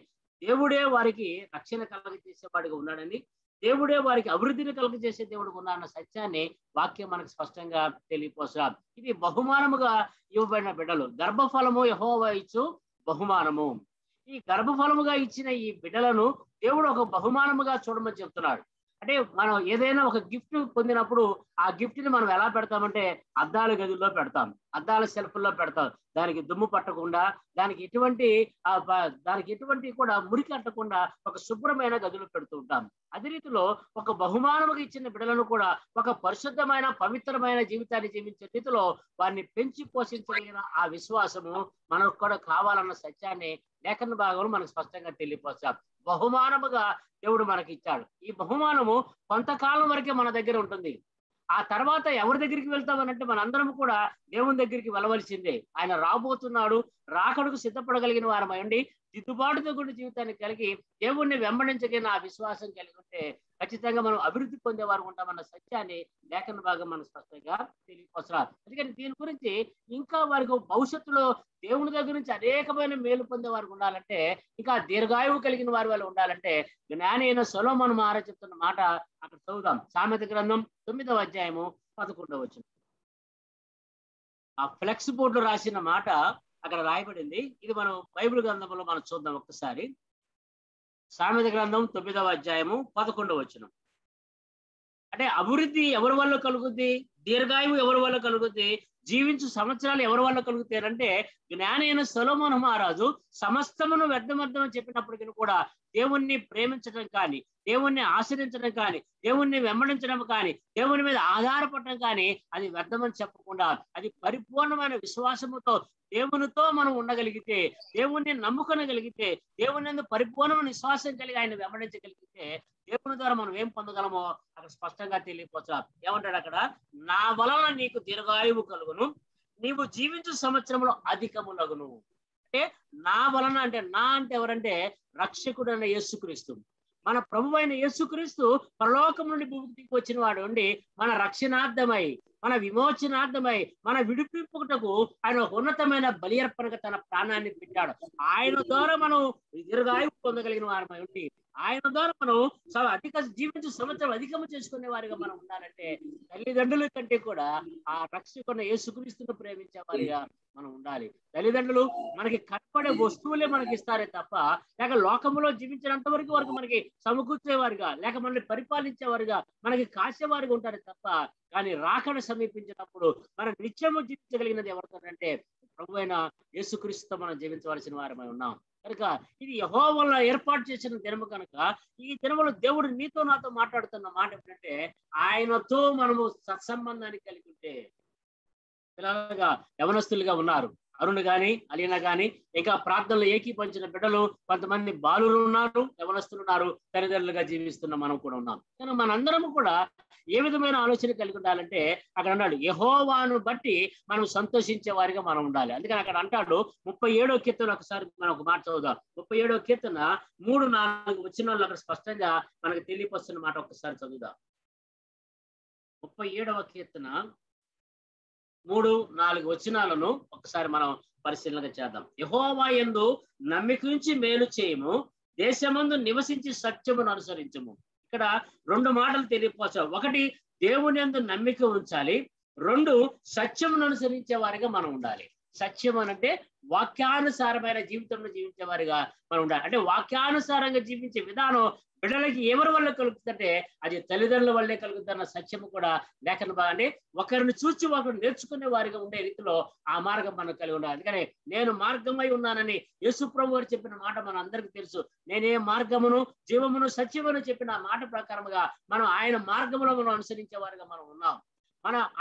దేవుడే వారికి రక్షణ కలగజేసేవాడిగా ఉన్నాడని, దేవుడే వారికి అభివృద్ధిని కలుగజేసే దేవుడు ఉన్నాడన్న సత్యాన్ని వాక్యం మనకు స్పష్టంగా తెలియపోసారు. ఇది బహుమానముగా ఇవ్వబడిన బిడ్డలు. గర్భఫలము యెహోవా ఇచ్చు బహుమానము. ఈ గర్భఫలముగా ఇచ్చిన ఈ బిడ్డలను దేవుడు ఒక బహుమానముగా చూడమని చెప్తున్నాడు. అంటే మనం ఏదైనా ఒక గిఫ్ట్ పొందినప్పుడు ఆ గిఫ్ట్ ని మనం ఎలా పెడతామంటే అద్దాల గదుల్లో పెడతాం, అద్దాల సెల్ఫ్ల్లో పెడతాం. దానికి దుమ్ము పట్టకుండా, దానికి ఎటువంటి కూడా మురికి అట్టకుండా ఒక శుభ్రమైన గదులు పెడుతూ ఉంటాం. అదే రీతిలో ఒక బహుమానముగా ఇచ్చిన బిడ్డలను కూడా ఒక పరిశుద్ధమైన పవిత్రమైన జీవితాన్ని జీవించే రీతిలో వారిని పెంచి పోషించగలిగిన ఆ విశ్వాసము మనకు కూడా కావాలన్న సత్యాన్ని లేఖన భాగంలో మనకు స్పష్టంగా తెలియపరచాం. బహుమానముగా దేవుడు మనకి ఇచ్చాడు. ఈ బహుమానము కొంతకాలం వరకే మన దగ్గర ఉంటుంది. ఆ తర్వాత ఎవరి దగ్గరికి వెళ్తామనంటే మనందరం కూడా దేవుని దగ్గరికి వెళ్ళవలసిందే. ఆయన రాబోతున్నాడు, రాకడకు సిద్ధపడగలిగిన వారమై ఉండి దిద్దుబాటుతో కూడిన జీవితాన్ని కలిగి దేవుణ్ణి వెంబడించగలిగిన ఆ విశ్వాసం కలిగి ఉంటే ఖచ్చితంగా మనం అభివృద్ధి పొందేవారు ఉంటామన్న సత్యాన్ని లేఖన భాగం మనం స్పష్టంగా తెలియపరచాలి. అందుకని దీని గురించి ఇంకా వారికి భవిష్యత్తులో దేవుని దగ్గర నుంచి అనేకమైన మేలు పొందేవారు ఉండాలంటే, ఇంకా దీర్ఘాయువు కలిగిన వారి వాళ్ళు ఉండాలంటే జ్ఞాని అయిన సొలొమోను మహారాజు చెప్తున్న మాట అక్కడ చదువుదాం. సామెత గ్రంథం 9వ అధ్యాయము 11వ వచనం. ఆ ఫ్లెక్స్ బోర్డు రాసిన మాట అక్కడ రాయబడింది. ఇది మనం బైబిల్ గ్రంథంలో మనం చూద్దాం ఒక్కసారి. సామెత గ్రంథం 9వ అధ్యాయము 11వ వచనం. అంటే అభివృద్ధి ఎవరి వల్ల కలుగుద్ది, దీర్ఘాయువు ఎవరి వల్ల కలుగుద్ది, జీవించు సంవత్సరాలు ఎవరి వల్ల కలుగుతారంటే జ్ఞాని అయిన సొలొమోను మహారాజు సమస్తమును వ్యర్థమర్థమని చెప్పినప్పటికీ కూడా దేవుణ్ణి ప్రేమించడం కానీ, దేవుణ్ణి ఆశ్రయించడం కానీ, దేవుణ్ణి వెంబడించడం కానీ, దేవుని మీద ఆధారపడటం కానీ అది వ్యర్థమని చెప్పకుండా అది పరిపూర్ణమైన విశ్వాసముతో దేవునితో మనం ఉండగలిగితే, దేవుణ్ణి నమ్ముకొనగలిగితే, దేవుని పరిపూర్ణమైన విశ్వాసం కలిగి ఆయన వెంబడించగలిగితే దేవుని ద్వారా మనం ఏం పొందగలమో అక్కడ స్పష్టంగా తెలియపోతాం. ఏమంటాడు అక్కడ, నా వలన నీకు దీర్ఘాయువు కలుగును, నీవు జీవించు సంవత్సరంలో అధికములగును. అంటే నా వలన అంటే నా అంటే ఎవరంటే రక్షకుడు అన్న యేసుక్రీస్తు. మన ప్రభు అయిన యేసుక్రీస్తు పరలోకం నుండి భూమికి వచ్చిన వాడు ఉండి మన రక్షణార్థమై, మన విమోచనార్థమై, మన విడిపింపుటకు ఆయన ఉన్నతమైన బలి అర్పణగా తన ప్రాణాన్ని పెట్టాడు. ఆయన ద్వారా మనం దీర్ఘాయువు పొందగలిగిన వారమై ఉండి ఆయన ద్వారా మనం జీవించే సంవత్సరం అధికము చేసుకునే వారిగా మనం ఉండాలంటే తల్లిదండ్రుల కంటే కూడా ఆ రక్షకున్న యేసుక్రీస్తును ప్రేమించే వారిగా మనం ఉండాలి. తల్లిదండ్రులు మనకి కనపడే వస్తువులే మనకి ఇస్తారే తప్ప, లేక లోకంలో జీవించినంత వరకు మనకి సమకూర్చేవారుగా, లేక మనల్ని పరిపాలించేవారుగా, మనకి కాసేవారుగా ఉంటారు తప్ప, కానీ రాకడ సమీపించినప్పుడు మనం నిత్యము జీవించగలిగినది ఎవరితోనంటే ప్రభు అయిన యేసుక్రీస్తుతో మనం జీవించవలసిన వారమై ఉన్నాం. కనుక ఇది యెహోవా వల్ల ఏర్పాటు చేసిన దినము కనుక ఈ దినములో దేవుడు నీతో నాతో మాట్లాడుతున్న మాట ఏంటంటే ఆయనతో మనము సత్సంబంధాన్ని కలిగి ఉంటే, పిల్లలుగా యవనస్తులుగా ఉన్నారు అరుణ్ గాని అలీనా గాని, ఇంకా ప్రార్థనలు ఏకీపంచిన బిడ్డలు కొంతమంది బాలురు ఉన్నారు, యవనస్తులు ఉన్నారు, తల్లిదండ్రులుగా జీవిస్తున్న మనం కూడా ఉన్నాం. కానీ మనందరం కూడా ఏ విధమైన ఆలోచన కలిగి ఉండాలంటే అక్కడ అన్నాడు యెహోవాను బట్టి మనం సంతోషించే వారిగా మనం ఉండాలి. అందుకని అక్కడ అంటాడు 37వ కీర్తన, ఒకసారి మనం ఒక మాట చదువుదాం. 37వ కీర్తన 3-4 వచనాలు అక్కడ స్పష్టంగా మనకు తెలియపరుస్తున్న మాట ఒకసారి చదువుదాం. 37వ కీర్తన 3-4 వచనాలను ఒకసారి మనం పరిశీలన చేద్దాం. యెహోవా యందు నమ్మిక ఉంచి మేలు చేయము, దేశమందు నివసించి సత్యమును అనుసరించము. ఇక్కడ 2 మాటలు తెలియపరచాలి. ఒకటి, దేవుని యందు నమ్మిక ఉంచాలి. 2, సత్యమును అనుసరించే వారిగా మనం ఉండాలి. సత్యం అనంటే వాక్యానుసారమైన జీవితంలో జీవించే వారిగా మనం ఉండాలి. అంటే వాక్యానుసారంగా జీవించే విధానం బిడ్డలకి ఎవరి వల్ల కలుగుతుందంటే అది తల్లిదండ్రుల వల్లే కలుగుతున్న సత్యము కూడా లేఖన బాగానే ఒకరిని చూసి ఒకరు నేర్చుకునే వారిగా ఉండే రీతిలో ఆ మార్గం మనం కలిగి ఉండాలి. అందుకని నేను మార్గమై ఉన్నానని యేసు ప్రభు వారు చెప్పిన మాట మన అందరికీ తెలుసు. నేనే మార్గమును జీవమును సత్యమును చెప్పిన ఆ మాట ప్రకారముగా మనం ఆయన మార్గములో మనం అనుసరించే వారిగా మనం ఉన్నాం.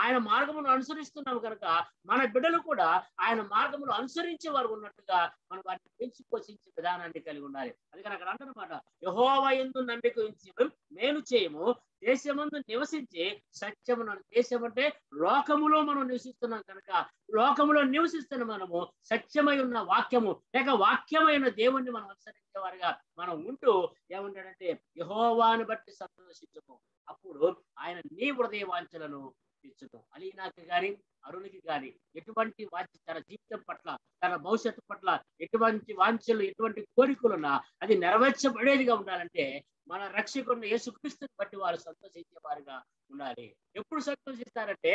ఆయన మార్గమును అనుసరిస్తున్నాం కనుక మన బిడ్డలు కూడా ఆయన మార్గమును అనుసరించే వారు ఉన్నట్టుగా మనం వారిని పెంచి పోషించే విధానాన్ని కలిగి ఉండాలి. అందుకని అక్కడ అంటున్నమాట యెహోవా యందు నమ్మిక ఉంచి మేలు చేయము, దేశమందు నివసించి సత్యమును. దేశం అంటే లోకములో మనం నివసిస్తున్నాం కనుక లోకములో నివసిస్తున్న మనము సత్యమై ఉన్న వాక్యము లేక వాక్యమైన దేవుణ్ణి మనం అనుసరించే వారిగా మనం ఉంటూ ఏమంటాడంటే యెహోవాను బట్టి సంతోషించము, అప్పుడు ఆయన నీ హృదయ వాంఛలను తీర్చును. అలీనాకి గాని అరుణికి గాని ఎటువంటి వాంఛ తన జీవితం పట్ల తన భవిష్యత్తు పట్ల ఎటువంటి వాంఛలు ఎటువంటి కోరికలున్నా అది నెరవేర్చబడేదిగా ఉండాలంటే మన రక్షకుడిని యేసుక్రీస్తుని బట్టి వారు సంతోషించే వారిగా ఉండాలి. ఎప్పుడు సంతోషిస్తారంటే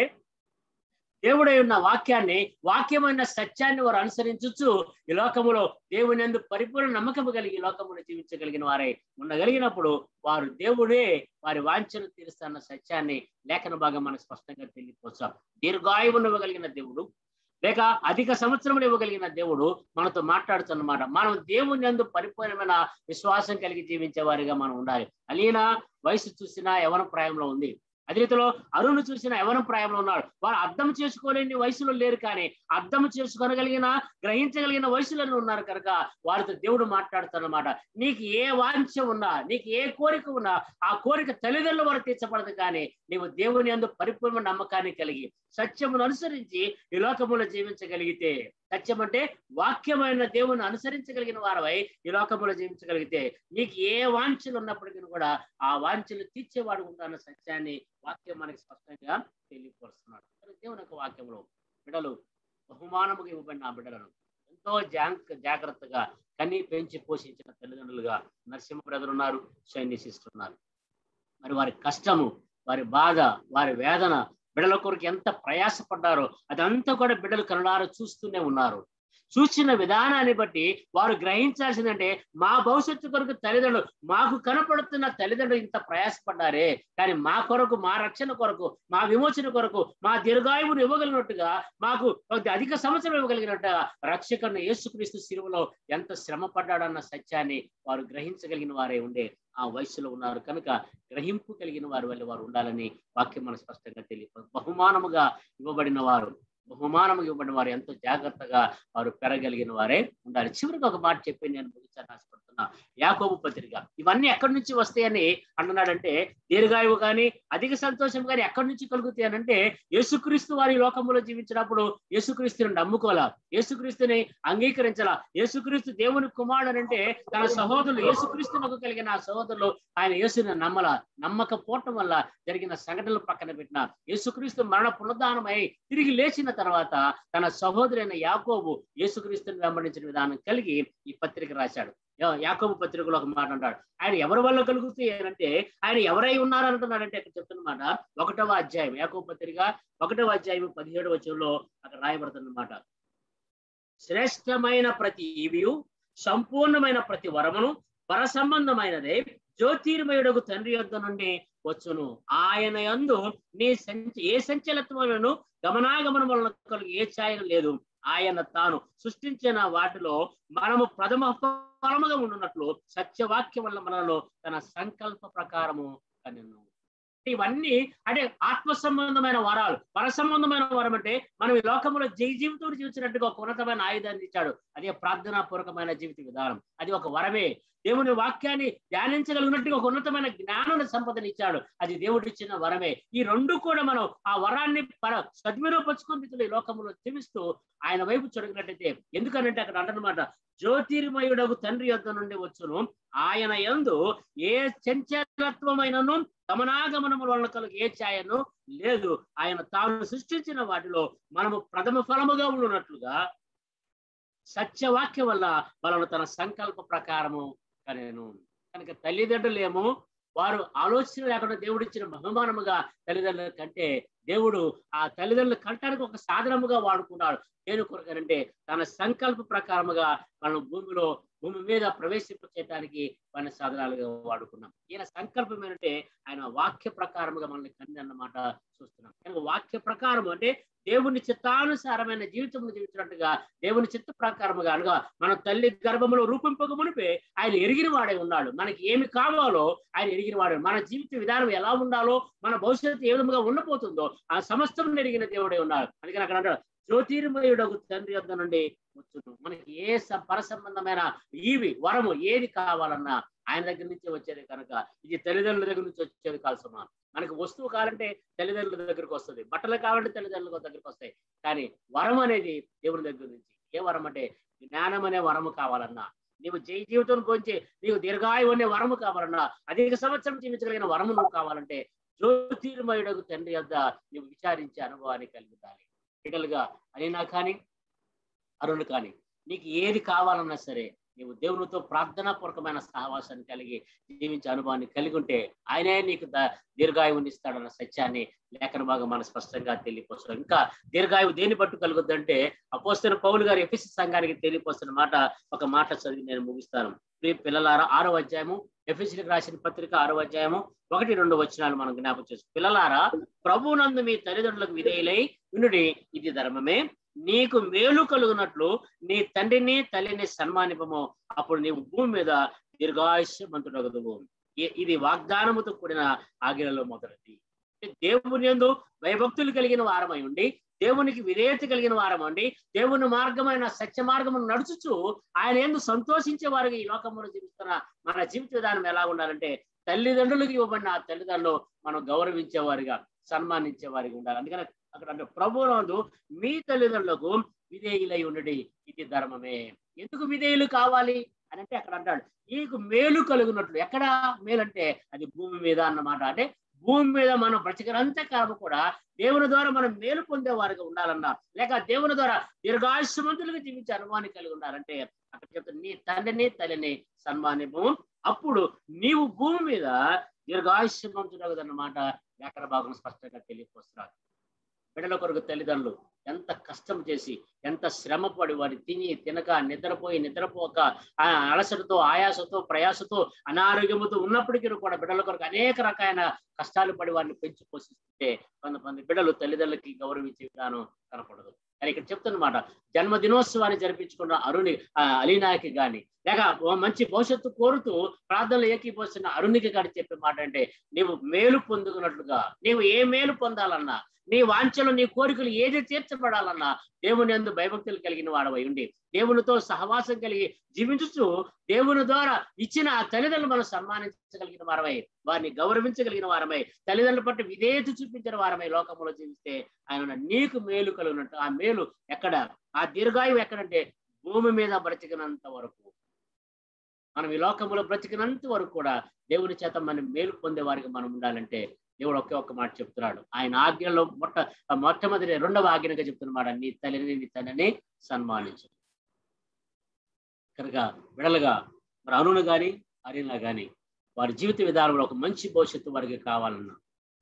దేవుడై ఉన్న వాక్యాన్ని, వాక్యమైన సత్యాన్ని వారు అనుసరించచ్చు ఈ లోకములో దేవుని యందు పరిపూర్ణ నమ్మకము కలిగి ఈ లోకములో జీవించగలిగిన వారే ఉండగలిగినప్పుడు వారు దేవుడే వారి వాంఛను తీరుస్తున్న సత్యాన్ని లేఖన భాగం మనకు స్పష్టంగా తెలియపోతాం. దీర్ఘాయువును ఇవ్వగలిగిన దేవుడు, లేక అధిక సంవత్సరములు ఇవ్వగలిగిన దేవుడు మనతో మాట్లాడుతున్నమాట. మనం దేవుని యందు పరిపూర్ణమైన విశ్వాసం కలిగి జీవించే వారిగా మనం ఉండాలి. అలీనా వయసు చూసినా యవన ప్రాయంలో ఉంది. అదే రీతిలో అరుణ్ చూసిన యవన ప్రాయంలో ఉన్నాడు. వారు అర్థం చేసుకోలేని వయసులో లేరు, కానీ అర్థం చేసుకోగలిగిన, గ్రహించగలిగిన వయసులో ఉన్నారు కనుక వారితో దేవుడు మాట్లాడుతాడనమాట. నీకు ఏ వాంఛ ఉన్నా, నీకు ఏ కోరిక ఉన్నా ఆ కోరిక తల్లిదండ్రుల వారు తీర్చబడదు, కానీ నీవు దేవుని యందు పరిపూర్ణ నమ్మకాన్ని కలిగి సత్యమును అనుసరించి ఈ లోకములో జీవించగలిగితే, సత్యం అంటే వాక్యమైన దేవుని అనుసరించగలిగిన వారవై ఈ లోకములో జీవించగలిగితే నీకు ఏ వాంఛలు ఉన్నప్పటికీ కూడా ఆ వాంఛలు తీర్చేవాడు ఉంటాన్న సత్యాన్ని వాక్యం మనకి స్పష్టంగా తెలియపరుస్తున్నాడు. దేవుని యొక్క వాక్యంలో బిడ్డలు బహుమానముగా ఇవ్వబడిన ఆ బిడ్డలను ఎంతో జాగ్రత్తగా కన్ని పెంచి పోషించిన తల్లిదండ్రులుగా నరసింహ బ్రదర్ ఉన్నారు, షైనీ సిస్టర్ ఉన్నారు. మరి వారి కష్టము, వారి బాధ, వారి వేదన, బిడ్డల కొరకు ఎంత ప్రయాసపడ్డారో అదంతా కూడా బిడ్డలు కనులారా చూస్తూనే ఉన్నారు. చూసిన విధానాన్ని బట్టి వారు గ్రహించాల్సిందంటే మా భవిష్యత్తు కొరకు తల్లిదండ్రులు, మాకు కనపడుతున్న తల్లిదండ్రులు ఇంత ప్రయాసపడ్డారే, కానీ మా కొరకు, మా రక్షణ కొరకు, మా విమోచన కొరకు, మా దీర్ఘాయువును ఇవ్వగలిగినట్టుగా, మాకు అధిక సంవత్సరం ఇవ్వగలిగినట్టుగా రక్షకుని యేసుక్రీస్తు శిలువలో ఎంత శ్రమ పడ్డాడన్న సత్యాన్ని వారు గ్రహించగలిగిన వారే ఉండే ఆ వయసులో ఉన్నారు కనుక గ్రహింపు కలిగిన వారి వల్ల వారు ఉండాలని వాక్యం మన స్పష్టంగా తెలియదు. బహుమానముగా ఇవ్వబడిన వారు ఎంతో జాగ్రత్తగా వారు పెరగలిగిన వారే ఉండాలి. చివరికి ఒక మాట చెప్పి నేను ముగించాలని ఆశపడుతున్నా. యాకోబు పత్రిక ఇవన్నీ ఎక్కడి నుంచి వస్తాయని అంటున్నాడంటే, దీర్ఘాయువు కానీ అధిక సంతోషం కానీ ఎక్కడి నుంచి కలుగుతాయి అని అంటే, యేసుక్రీస్తు వారి లోకంలో జీవించినప్పుడు యేసుక్రీస్తుని నమ్ముకోవాలా, యేసుక్రీస్తుని అంగీకరించాలా. యేసుక్రీస్తు దేవుని కుమారుడు అంటే తన సహోదరులు యేసుక్రీస్తునకు కలిగిన ఆ సహోదరులు ఆయన యేసుని నమ్మకపోవటం వల్ల జరిగిన సంఘటనలు పక్కన పెట్టిన యేసుక్రీస్తు మరణ పునరుద్ధానమై తిరిగి లేచిన తర్వాత తన సహోదరైన యాకోబు యేసుక్రీస్తుని వెంబడించిన విధానం కలిగి ఈ పత్రిక రాశాడు. యాకోబు పత్రికలో ఒక మాట అంటాడు, ఆయన ఎవరి వల్ల కలుగుతాయి అంటే ఆయన ఎవరై ఉన్నారు అంటున్నాడంటే అక్కడ చెప్తున్నమాట 1వ అధ్యాయం, యాకోబు పత్రిక 1వ అధ్యాయం 17వ వచనంలో అక్కడ రాయబడుతున్నమాట. శ్రేష్టమైన ప్రతి ఈవియు, సంపూర్ణమైన ప్రతి వరమును పర సంబంధమైనదే జ్యోతిర్మయుడకు తండ్రి యొద్ద నుండి వచ్చును. ఆయన యందు నీ ఏ సంచలత్వములను గమనాగమనం వలన కలిగి ఏ ఛాయను లేదు. ఆయన తాను సృష్టించిన వాటిలో మనము ప్రథమ ఫలముగా ఉండున్నట్లు సత్యవాక్యం వల్ల మనలో తన సంకల్ప ప్రకారము కనెను. ఇవన్నీ అంటే ఆత్మ సంబంధమైన వరాలు. పర సంబంధమైన వరం అంటే మనం ఈ లోకంలో జీవితం జీవించినట్టుగా ఒక ఉన్నతమైన ఆయుధాన్ని ఇచ్చాడు. అదే ప్రార్థనాపూర్వకమైన జీవిత విధానం. అది ఒక వరమే. దేవుని వాక్యాన్ని ధ్యానించగలిగినట్టుగా ఒక ఉన్నతమైన జ్ఞానాన్ని సంపదనిచ్చాడు. అది దేవుడు ఇచ్చిన వరమే. ఈ రెండు కూడా మనం ఆ వరాన్ని సద్వినియోగపరుచుకుని ఈ లోకంలో జీవిస్తూ ఆయన వైపు చూడగినట్టయితే, ఎందుకనంటే అక్కడ అంటనమాట, జ్యోతిర్మయుడకు తండ్రి యొద్ద నుండి వచ్చును. ఆయన యందు ఏ చంచలత్వమైనను గమనాగమనముల వలన కలుగు ఏ ఛాయను లేదు. ఆయన తాను సృష్టించిన వాటిలో మనము ప్రథమ ఫలముగా ఉన్నట్లుగా సత్యవాక్యం వల్ల వాళ్ళను తన సంకల్ప ప్రకారము కనెను. కనుక తల్లిదండ్రులేమో వారు ఆలోచన లేకుండా దేవుడు ఇచ్చిన బహుమానముగా తల్లిదండ్రుల కంటే దేవుడు ఆ తల్లిదండ్రులు కంటానికి ఒక సాధనముగా వాడుకున్నాడు. దేని కొరకనంటే తన సంకల్ప ప్రకారముగా మనం భూమి మీద ప్రవేశింపచేయడానికి మన సాధనాలుగా వాడుకున్నాం. ఈయన సంకల్పం ఏంటంటే ఆయన వాక్య ప్రకారముగా మనల్ని కంది అన్నమాట చూస్తున్నాం. కనుక వాక్య ప్రకారం అంటే దేవుని చిత్తానుసారమైన జీవితం జీవించినట్టుగా దేవుని చిత్త ప్రకారముగా అనగా మన తల్లి గర్భములో రూపింపక మునిపే ఆయన ఎరిగిన వాడే ఉన్నాడు. మనకి ఏమి కావాలో ఆయన ఎరిగిన వాడు. మన జీవిత విధానం ఎలా ఉండాలో, మన భవిష్యత్తు ఏ విధంగా ఉండబోతుందో ఆ సమస్తం ఎరిగిన దేవుడే ఉన్నాడు. అందుకని అక్కడ అంటాడు, జ్యోతిర్మయుడకు తండ్రి యొద్ద నుండి వచ్చును. మనకి ఏ పర సంబంధమైన వరము ఏది కావాలన్నా ఆయన దగ్గర నుంచి వచ్చేది కనుక ఇది తల్లిదండ్రుల దగ్గర నుంచి వచ్చేది కాదు సుమా. మనకు వస్తువు కావాలంటే తల్లిదండ్రుల దగ్గరకు వస్తుంది, బట్టలు కావాలంటే తల్లిదండ్రుల దగ్గరకు వస్తాయి. కానీ వరం అనేది దేవుని దగ్గర నుంచి. ఏ వరం అంటే జ్ఞానం అనే వరము కావాలన్నా, నీవు జీవితం గురించి నీవు దీర్ఘాయువు అనే వరము కావాలన్నా, అధిక సంవత్సరం జీవించగలిగిన వరము నువ్వు కావాలంటే జ్యోతిర్మయుడకు తండ్రి వద్ద నువ్వు విచారించే అనుభవాన్ని కలుగుతాయి. బిడ్డలుగా అయినా కానీ అరుణ్ కానీ నీకు ఏది కావాలన్నా సరే నీవు దేవునితో ప్రార్థనాపూర్వకమైన సహవాసాన్ని కలిగి జీవించే అనుభవాన్ని కలిగి ఉంటే ఆయనే నీకు దీర్ఘాయువుని ఇస్తాడన్న సత్యాన్ని లేఖన భాగం మనం స్పష్టంగా తెలియపరుస్తాం. ఇంకా దీర్ఘాయువు దేని బట్టు కలుగుద్దంటే అపోస్తలుడైన పౌలు గారు ఎఫెసు సంఘానికి తెలియపరుస్తున్న మాట ఒక మాట చదివి నేను ముగిస్తాను. ప్రియ పిల్లలారా 6వ అధ్యాయము, ఎఫెసీయులకు రాసిన పత్రిక 6వ అధ్యాయము 1-2 వచనాలు మనం జ్ఞాపకం చేస్తాం. పిల్లలారా ప్రభువునందు మీ తల్లిదండ్రులకు విధేయులై ఉండుడి, ఇది ధర్మమే. నీకు మేలు కలుగునట్లు నీ తండ్రిని తల్లిని సన్మానిపము, అప్పుడు నీవు భూమి మీద దీర్ఘాయుష్యమంతుడగదువు. ఇది వాగ్దానముతో కూడిన ఆజ్ఞలలో మొదటిది. దేవుని యందు భయభక్తులు కలిగిన వారమై ఉండి, దేవునికి విధేయత కలిగిన వారమండి, దేవుని మార్గమైన సత్య మార్గమును నడుచుచు ఆయన యందు సంతోషించే వారికి ఈ లోకంలో జీవిస్తున్న మన జీవిత విధానం ఎలా ఉండాలంటే తల్లిదండ్రులకు ఇవ్వబడిన ఆ తల్లిదండ్రులు మనం గౌరవించేవారిగా, సన్మానించే వారిగా ఉండాలి. అందుకని అక్కడ అంటే ప్రభువునందు మీ తల్లిదండ్రులకు విధేయులై ఉండడి, ఇది ధర్మమే. ఎందుకు విధేయులు కావాలి అని అంటే అక్కడ అంటాడు నీకు మేలు కలుగునట్లు. ఎక్కడ మేలు అంటే అది భూమి మీద అన్నమాట. అంటే భూమి మీద మనం బ్రతికినంత కాలం కూడా దేవుని ద్వారా మనం మేలు పొందే వారిగా ఉండాలన్నా, లేక దేవుని ద్వారా దీర్ఘాయుష్యమంతులుగా జీవించే అనుభవాన్ని కలిగి ఉండాలంటే అక్కడ చెప్తాను నీ తండ్రిని తల్లిని సన్మానిము, అప్పుడు నీవు భూమి మీద దీర్ఘాయుష్యమంతుడగదన్నమాట లేఖన భాగం స్పష్టంగా తెలియపోస్తున్నారు. బిడ్డల కొరకు తల్లిదండ్రులు ఎంత కష్టం చేసి ఎంత శ్రమ పడి వారి తినక నిద్రపోక అలసటతో ఆయాసతో ప్రయాసతో అనారోగ్యముతో ఉన్నప్పటికీ కూడా బిడ్డల కొరకు అనేక రకాల కష్టాలు పడి వారిని పెంచి పోషిస్తుంటే కొంతమంది బిడ్డలు తల్లిదండ్రులకి గౌరవించే విధానం కనపడదు. కానీ ఇక్కడ చెప్తున్నమాట జన్మదినోత్సవాన్ని జరిపించుకున్న అలీనాకి కానీ లేక మంచి భవిష్యత్తు కోరుతూ ప్రార్థనలు ఏకీపోస్తున్న అరుణికి కానీ చెప్పే మాట అంటే నీవు మేలు పొందుకున్నట్లుగా, నీవు ఏ మేలు పొందాలన్నా, నీ వాంఛలు నీ కోరికలు ఏది తీర్చబడాలన్నా దేవుని యందు భయభక్తులు కలిగిన వాడవై ఉండి దేవునితో సహవాసం కలిగి జీవించుచు దేవుని ద్వారా ఇచ్చిన ఆ తల్లిదండ్రులు మనం సన్మానించగలిగిన వారమై, వారిని గౌరవించగలిగిన వారమై, తల్లిదండ్రుల పట్ల విధేయత చూపించిన వారమై లోకంలో జీవిస్తే ఆయన నీకు మేలు కలిగినట్టు. ఆ మేలు ఎక్కడ? ఆ దీర్ఘాయువు ఎక్కడంటే భూమి మీద బ్రతికినంత వరకు, మనం ఈ లోకంలో బ్రతికినంత వరకు కూడా దేవుని చేత మనం మేలు పొందే వారికి మనం ఉండాలంటే దేవుడు ఒక్క మాట చెప్తున్నాడు. ఆయన ఆజ్ఞలో మొట్టమొదటి 2వ ఆజ్ఞగా చెప్తున్నమాట నీ తల్లిని నీ తండ్రిని సన్మానించు. కనుక విడలుగా మరి అరుణ కానీ అరీనా కానీ వారి జీవిత విధానంలో ఒక మంచి భవిష్యత్తు వారికి కావాలన్నా,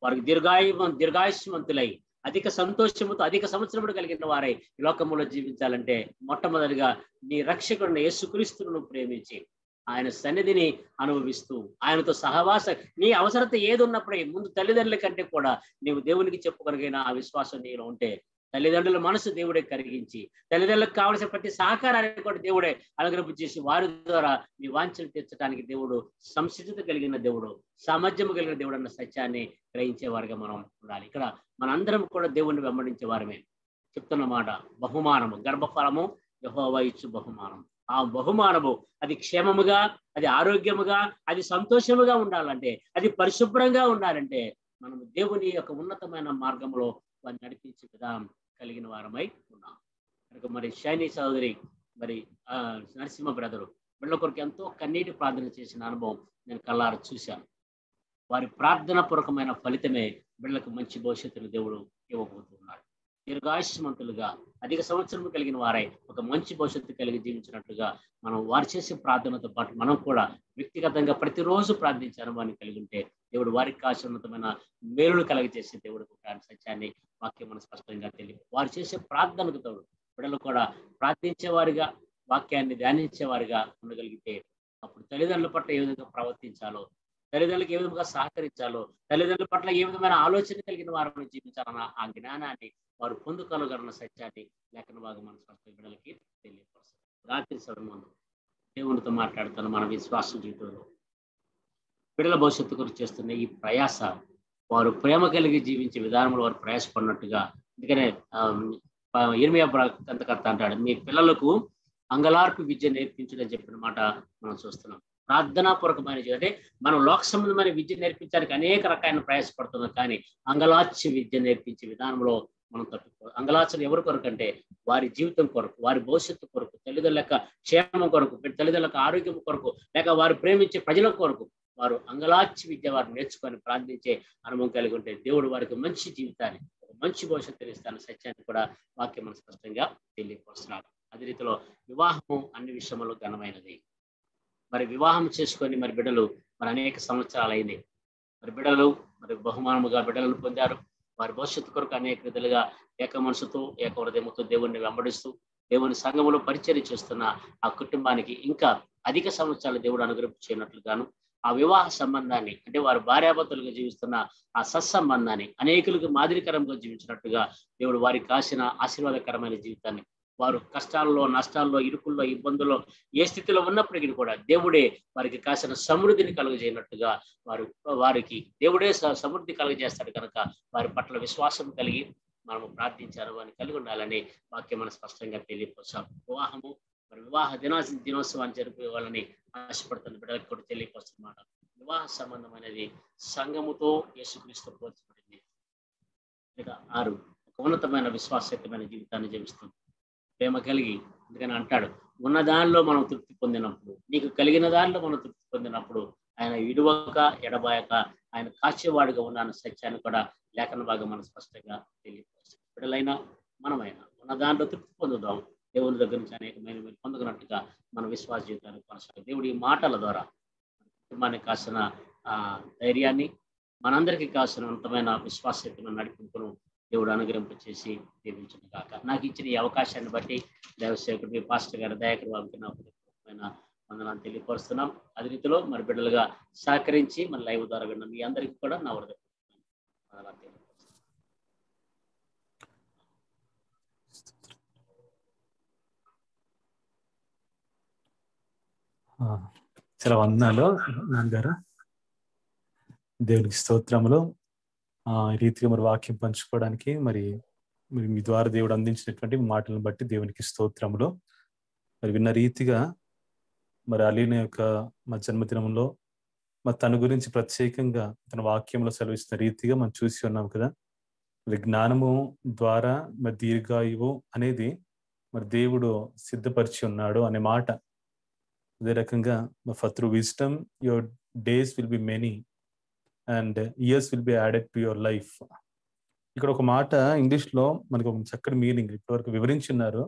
వారికి దీర్ఘాయుష్యవంతులై అధిక సంతోషముతో అధిక సంవత్సరములు కలిగిన వారై ఈ లోకములో జీవించాలంటే మొట్టమొదటిగా నీ రక్షకుడిని యేసుక్రీస్తును ప్రేమించి ఆయన సన్నిధిని అనుభవిస్తూ ఆయనతో సహవాస నీ అవసరత ఏది ఉన్నప్పుడే ముందు తల్లిదండ్రుల కంటే కూడా నీవు దేవునికి చెప్పుకొనగలిగిన ఆ విశ్వాసం నీలో ఉంటే తల్లిదండ్రుల మనసు దేవుడే కరిగించి తల్లిదండ్రులకు కావలసిన ప్రతి సహకారాన్ని కూడా దేవుడే అనుగ్రహించేసి వారి ద్వారా నీ వాంఛలు తీర్చడానికి దేవుడు సంసిద్ధత కలిగిన దేవుడు, సామర్థ్యము కలిగిన దేవుడు అన్న సత్యాన్ని గ్రహించేవారుగా మనం ఉండాలి. ఇక్కడ మనందరం కూడా దేవుణ్ణి వెంబడించే వారమే. చెప్తున్న మాట బహుమానము, గర్భఫలము యెహోవా ఇచ్చు బహుమానం. ఆ బహుమానము అది క్షేమముగా, అది ఆరోగ్యముగా, అది సంతోషముగా ఉండాలంటే, అది పరిశుభ్రంగా ఉండాలంటే మనము దేవుని యొక్క ఉన్నతమైన మార్గంలో వారిని నడిపించే విధానం కలిగిన వారమై ఉన్నాం. కనుక మరి షైనీ సోదరి మరి నరసింహ బ్రదరు వీళ్ళ కొరకు ఎంతో కన్నీటి ప్రార్థన చేసిన అనుభవం నేను కళ్ళారా చూశాను. వారి ప్రార్థన పూర్వకమైన ఫలితమే వీళ్ళకు మంచి భవిష్యత్తును దేవుడు ఇవ్వబోతున్నాడు. దీర్ఘాయుష్యమంతులుగా అధిక సంవత్సరం కలిగిన వారై ఒక మంచి భవిష్యత్తు కలిగి జీవించినట్లుగా మనం వారు చేసే ప్రార్థనతో పాటు మనం కూడా వ్యక్తిగతంగా ప్రతిరోజు ప్రార్థించే అనుభవాన్ని కలిగి ఉంటే దేవుడు వారికి ఆశీర్వదమైన మేలును కలిగజేసే దేవుడు సత్యాన్ని వాక్యం మనం స్పష్టంగా తెలియదు. వారు చేసే ప్రార్థనకు తోడు బిడ్డలు కూడా ప్రార్థించేవారిగా వాక్యాన్ని ధ్యానించేవారిగా ఉండగలిగితే అప్పుడు తల్లిదండ్రుల పట్ల ఏ విధంగా ప్రవర్తించాలో, తల్లిదండ్రులకు ఏ విధంగా సహకరించాలో, తల్లిదండ్రుల పట్ల ఏ విధమైన ఆలోచన కలిగిన వారిని జీవించాలన్న ఆ జ్ఞానాన్ని వారు పొందుకోగలగన్న సత్యాన్ని లేఖన భాగం మన స్వస్థ బిడ్డలకి తెలియపరుస్తారు. రాత్రి సమయంలో దేవునితో మాట్లాడుతున్న మన విశ్వాస జీవితంలో బిడ్డల భవిష్యత్తు గురించి చేస్తున్న ఈ ప్రయాస వారు ప్రేమ కలిగి జీవించే విధానంలో వారు ప్రయాసపడినట్టుగా, అందుకనే ఇర్మియా గ్రంథకర్త అంటాడు మీ పిల్లలకు అంగలార్పు విద్య నేర్పించడని చెప్పిన మాట మనం చూస్తున్నాం. ప్రార్థనాపూర్వకమైన అంటే మనం లోక సంబంధమైన విద్య నేర్పించడానికి అనేక రకాల ప్రయాసపడుతున్నాం, కానీ అంగలార్చి విద్య నేర్పించే విధానంలో మనం తట్టుకోవాలి. అంగలార్చన ఎవరి కొరకు అంటే వారి జీవితం కొరకు, వారి భవిష్యత్తు కొరకు, తల్లిదండ్రుల యొక్క క్షేమం కొరకు, తల్లిదండ్రుల యొక్క ఆరోగ్యం కొరకు, లేక వారు ప్రేమించే ప్రజల కొరకు వారు అంగలార్చి విద్య వారు నేర్చుకొని ప్రార్థించే అనుభవం కలిగి ఉంటే దేవుడు వారికి మంచి జీవితాన్ని, మంచి భవిష్యత్తు ఇస్తాను సత్యాన్ని కూడా వాక్యం మనం స్పష్టంగా తెలియపరుస్తున్నాడు. అదే రీతిలో వివాహము అన్ని విషయంలో ఘనమైనది. మరి వివాహం చేసుకొని మరి బిడ్డలు మరి అనేక సంవత్సరాలు అయింది. మరి బిడ్డలు మరి బహుమానముగా బిడ్డలను పొందారు. వారి భవిష్యత్తు కొరకు అనేక విధాలుగా ఏక మనసుతో ఏక హృదయముతో దేవుణ్ణి వెంబడిస్తూ దేవుని సంఘములో పరిచర్య చేస్తున్న ఆ కుటుంబానికి ఇంకా అధిక సంవత్సరాలు దేవుడు అనుగ్రహించినట్లుగాను ఆ వివాహ సంబంధాన్ని అంటే వారు భార్యాభర్తలుగా జీవిస్తున్న ఆ సత్సంబంధాన్ని అనేకులకు మాదిరికరంగా జీవించినట్టుగా దేవుడు వారికి కాసిన ఆశీర్వాదకరమైన జీవితాన్ని వారు కష్టాల్లో, నష్టాల్లో, ఇరుకుల్లో, ఇబ్బందుల్లో ఏ స్థితిలో ఉన్నప్పటికీ కూడా దేవుడే వారికి కాసిన సమృద్ధిని కలుగజేయనట్టుగా వారికి దేవుడే సమృద్ధి కలుగజేస్తాడు కనుక వారి పట్ల విశ్వాసం కలిగి మనము ప్రార్థించారు అని కలిగి ఉండాలని వాక్యం మనం స్పష్టంగా తెలియపరుస్తాం. వివాహము మరి వివాహ దినోత్సవాన్ని జరిపే వాళ్ళని ఆశపడుతున్న బిడ్డలకు కూడా తెలియపరుస్తున్నమాట. వివాహ సంబంధం అనేది సంఘముతో యేసుక్రీస్తు పోల్చబడింది. ఇక 6 ఒక ఉన్నతమైన విశ్వాసయుతమైన జీవితాన్ని జీవిస్తుంది. ప్రేమ కలిగి, అందుకని అంటాడు ఉన్న దానిలో మనం తృప్తి పొందినప్పుడు, నీకు కలిగిన దానిలో మనం తృప్తి పొందినప్పుడు ఆయన విడువక ఎడబాయక ఆయన కాచేవాడుగా ఉన్న సత్యాన్ని కూడా లేఖన భాగం మనం స్పష్టంగా తెలియపరుస్తాం. బిడ్డలైనా మనమైనా ఉన్న దాంట్లో తృప్తి పొందుదాం. దేవుని దగ్గర నుంచి అనేకమైన మీరు పొందుకున్నట్టుగా మన విశ్వాస జీవితాన్ని కొనసాగు. దేవుడి ఈ మాటల ద్వారా కుటుంబానికి కాసిన ధైర్యాన్ని, మనందరికీ కాసిన ఉన్నతమైన విశ్వాసయుతమైన నడిపింపును దేవుడు అనుగ్రహింపచేసి దీవించును గాక. నాకు ఇచ్చిన ఈ అవకాశాన్ని బట్టి దైవసేవకుడు మీ పాస్టర్ గారు దయాకర్ బాబుకి నా హృదయపూర్వకమైన వందనాలు తెలియపరుస్తున్నాం. అదే రీతిలో మరి బిడ్డలుగా సహకరించి మన లైవ్ ద్వారా విన్న మీ అందరికీ కూడా నా హృదయపూర్వకమైన వందనాలు తెలియపరుస్తున్నాం. చాలా వందనాలు నాన్నగారు. దేవునికి స్తోత్రములు. ఈ రీతిగా మరి వాక్యం పంచుకోవడానికి మరి మీ ద్వారా దేవుడు అందించినటువంటి మాటలను బట్టి దేవునికి స్తోత్రములు. మరి విన్న రీతిగా మరి అలీన యొక్క మా జన్మదినంలో మరి తన గురించి ప్రత్యేకంగా తన వాక్యంలో సెలవిస్తున్న రీతిగా మనం చూసి ఉన్నాం కదా. మరి జ్ఞానము ద్వారా మరి దీర్ఘాయువు అనేది మరి దేవుడు సిద్ధపరిచి ఉన్నాడు అనే మాట. అదే రకంగా for through wisdom your days will be many and years will be added to your life. ఇక్కడ ఒక మాట ఇంగ్లీష్లో మనకు ఒక చక్కటి మీనింగ్ ఇప్పటివరకు వివరించున్నారు.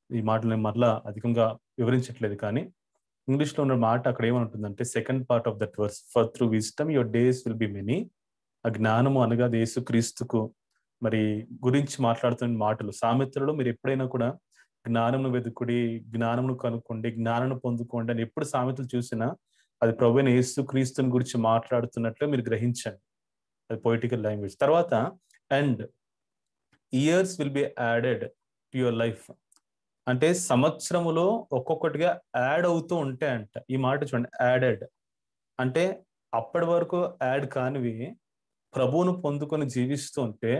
ఈ మాటలు నేను మరలా అధికంగా వివరించట్లేదు, కానీ ఇంగ్లీష్లో ఉన్న మాట అక్కడ ఏమంటుందంటే second part of that verse, for through wisdom your days will be many. ఆ జ్ఞానము అనగా యేసుక్రీస్తుకు మరి గురించి మాట్లాడుతున్న మాటలు. సామెతలలో మీరు ఎప్పుడైనా కూడా జ్ఞానమును వెతుకుడి, జ్ఞానమును కనుక్కోండి, జ్ఞానమును పొందుకోండి అని ఎప్పుడు సామెతలు చూసినా అది ప్రభువైన యేసుక్రీస్తుని గురించి మాట్లాడుతున్నట్లు మీరు గ్రహించండి. అది పొయిటికల్ లాంగ్వేజ్. తర్వాత and years will be added to your life అంటే సంవత్సరములో ఒక్కొక్కటిగా యాడ్ అవుతూ ఉంటాయంట. ఈ మాట చూడండి, యాడెడ్ అంటే అప్పటి వరకు యాడ్ కానివి ప్రభువును పొందుకొని జీవిస్తూ ఉంటే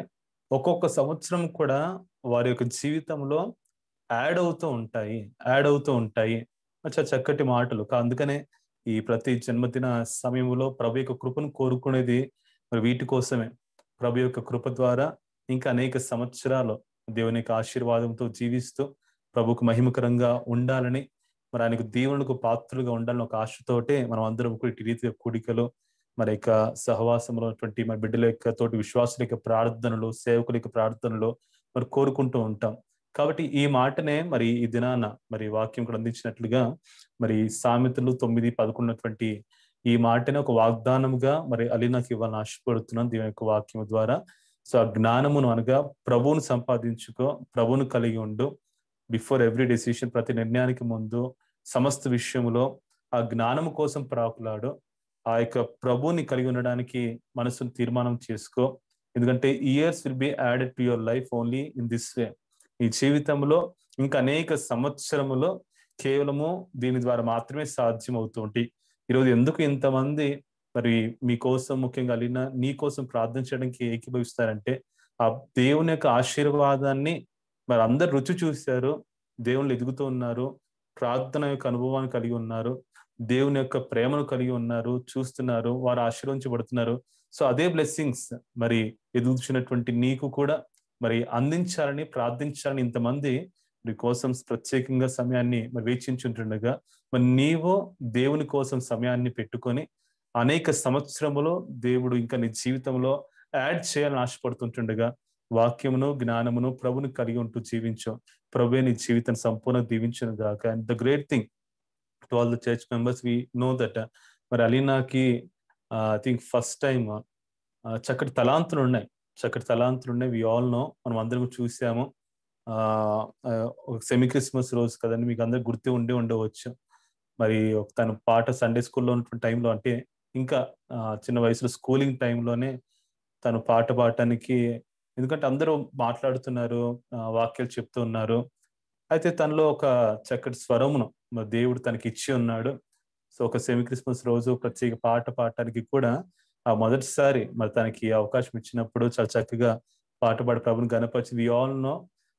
ఒక్కొక్క సంవత్సరం కూడా వారి యొక్క జీవితంలో యాడ్ అవుతూ ఉంటాయి. చాలా చక్కటి మాటలు. అందుకనే ఈ ప్రతి జన్మదిన సమయంలో ప్రభు యొక్క కృపను కోరుకునేది మరి వీటి కోసమే. ప్రభు యొక్క కృప ద్వారా ఇంకా అనేక సంవత్సరాలు దేవుని యొక్క ఆశీర్వాదంతో జీవిస్తూ ప్రభుకు మహిమకరంగా ఉండాలని, మరి ఆయనకు దేవునికి పాత్రలుగా ఉండాలని ఒక ఆశతోటే మనం అందరం ఇటు రీతిగా కూడికలు మరి యొక్క సహవాసంలో ఉన్నటువంటి మరి బిడ్డల యొక్క తోటి విశ్వాసుల యొక్క ప్రార్థనలు, సేవకుల యొక్క ప్రార్థనలు మరి కోరుకుంటూ ఉంటాం. కాబట్టి ఈ మాటనే మరి ఈ దినాన మరి వాక్యం కూడా అందించినట్లుగా మరి సామెతలు 9:11 ఈ మాటనే ఒక వాగ్దానముగా మరి అలీనాకి ఇవ్వాలని ఆశపడుతున్నాను దేవుని యొక్క వాక్యం ద్వారా. సో ఆ జ్ఞానమును అనగా ప్రభువును సంపాదించుకో, ప్రభువును కలిగి ఉండు. బిఫోర్ ఎవ్రీ డెసిషన్, ప్రతి నిర్ణయానికి ముందు సమస్త విషయంలో ఆ జ్ఞానము కోసం ప్రాకులాడు. ఆ యొక్క ప్రభువుని కలిగి ఉండడానికి మనసును తీర్మానం చేసుకో. ఎందుకంటే years will be added to your life only in this way. ఈ జీవితంలో ఇంకా అనేక సంవత్సరములో కేవలము దీని ద్వారా మాత్రమే సాధ్యం అవుతూ ఉంటాయి. ఈరోజు ఎందుకు ఇంతమంది మరి మీకోసం, ముఖ్యంగా అలీనా నీ కోసం ప్రార్థన చేయడానికి ఏకీభవిస్తారంటే ఆ దేవుని యొక్క ఆశీర్వాదాన్ని మరి అందరు రుచి చూశారు, దేవుళ్ళు ఎదుగుతూ ఉన్నారు, ప్రార్థన యొక్క అనుభవాన్ని కలిగి ఉన్నారు, దేవుని యొక్క ప్రేమను కలిగి ఉన్నారు, చూస్తున్నారు, వారు ఆశీర్వదించబడుతున్నారు. సో అదే బ్లెస్సింగ్స్ మరి ఎదుగుతున్నటువంటి నీకు కూడా మరి అందించాలని, ప్రార్థించాలని ఇంతమంది నీ కోసం ప్రత్యేకంగా సమయాన్ని మరి వేచించుంటుండగా మరి నీవు దేవుని కోసం సమయాన్ని పెట్టుకొని అనేక సంవత్సరములో దేవుడు ఇంకా నీ జీవితంలో యాడ్ చేయాలని ఆశపడుతుంటుండగా వాక్యమును జ్ఞానమును ప్రభుని కలిగి ఉంటూ జీవించు. ప్రభువే నీ జీవితాన్ని సంపూర్ణ దీవించును గాక. And the great thing to all the church members, we know that మరి అలీనాకి ఐ థింక్ ఫస్ట్ టైం చక్కటి తలాంతులు ఉన్నాయి. వి ఆల్ నో, మనం అందరం చూసాము. సెమీ క్రిస్మస్ రోజు కదండి, మీకు అందరు గుర్తు ఉండవచ్చు. మరి తన పాట సండే స్కూల్లో ఉన్నటువంటి టైంలో, అంటే ఇంకా చిన్న వయసులో స్కూలింగ్ టైంలోనే తను పాట పాడటానికి, ఎందుకంటే అందరూ మాట్లాడుతున్నారు, వాక్యాలు చెప్తూ ఉన్నారు. అయితే తనలో ఒక చక్కటి స్వరమును మరి దేవుడు తనకి ఇచ్చి ఉన్నాడు. సో ఒక సెమీ క్రిస్మస్ రోజు ప్రత్యేక పాట పాడటానికి కూడా ఆ మొదటిసారి మరి తనకి అవకాశం ఇచ్చినప్పుడు చాలా చక్కగా పాట పాడి ప్రభుని గణపరిచి, వి ఆల్ నో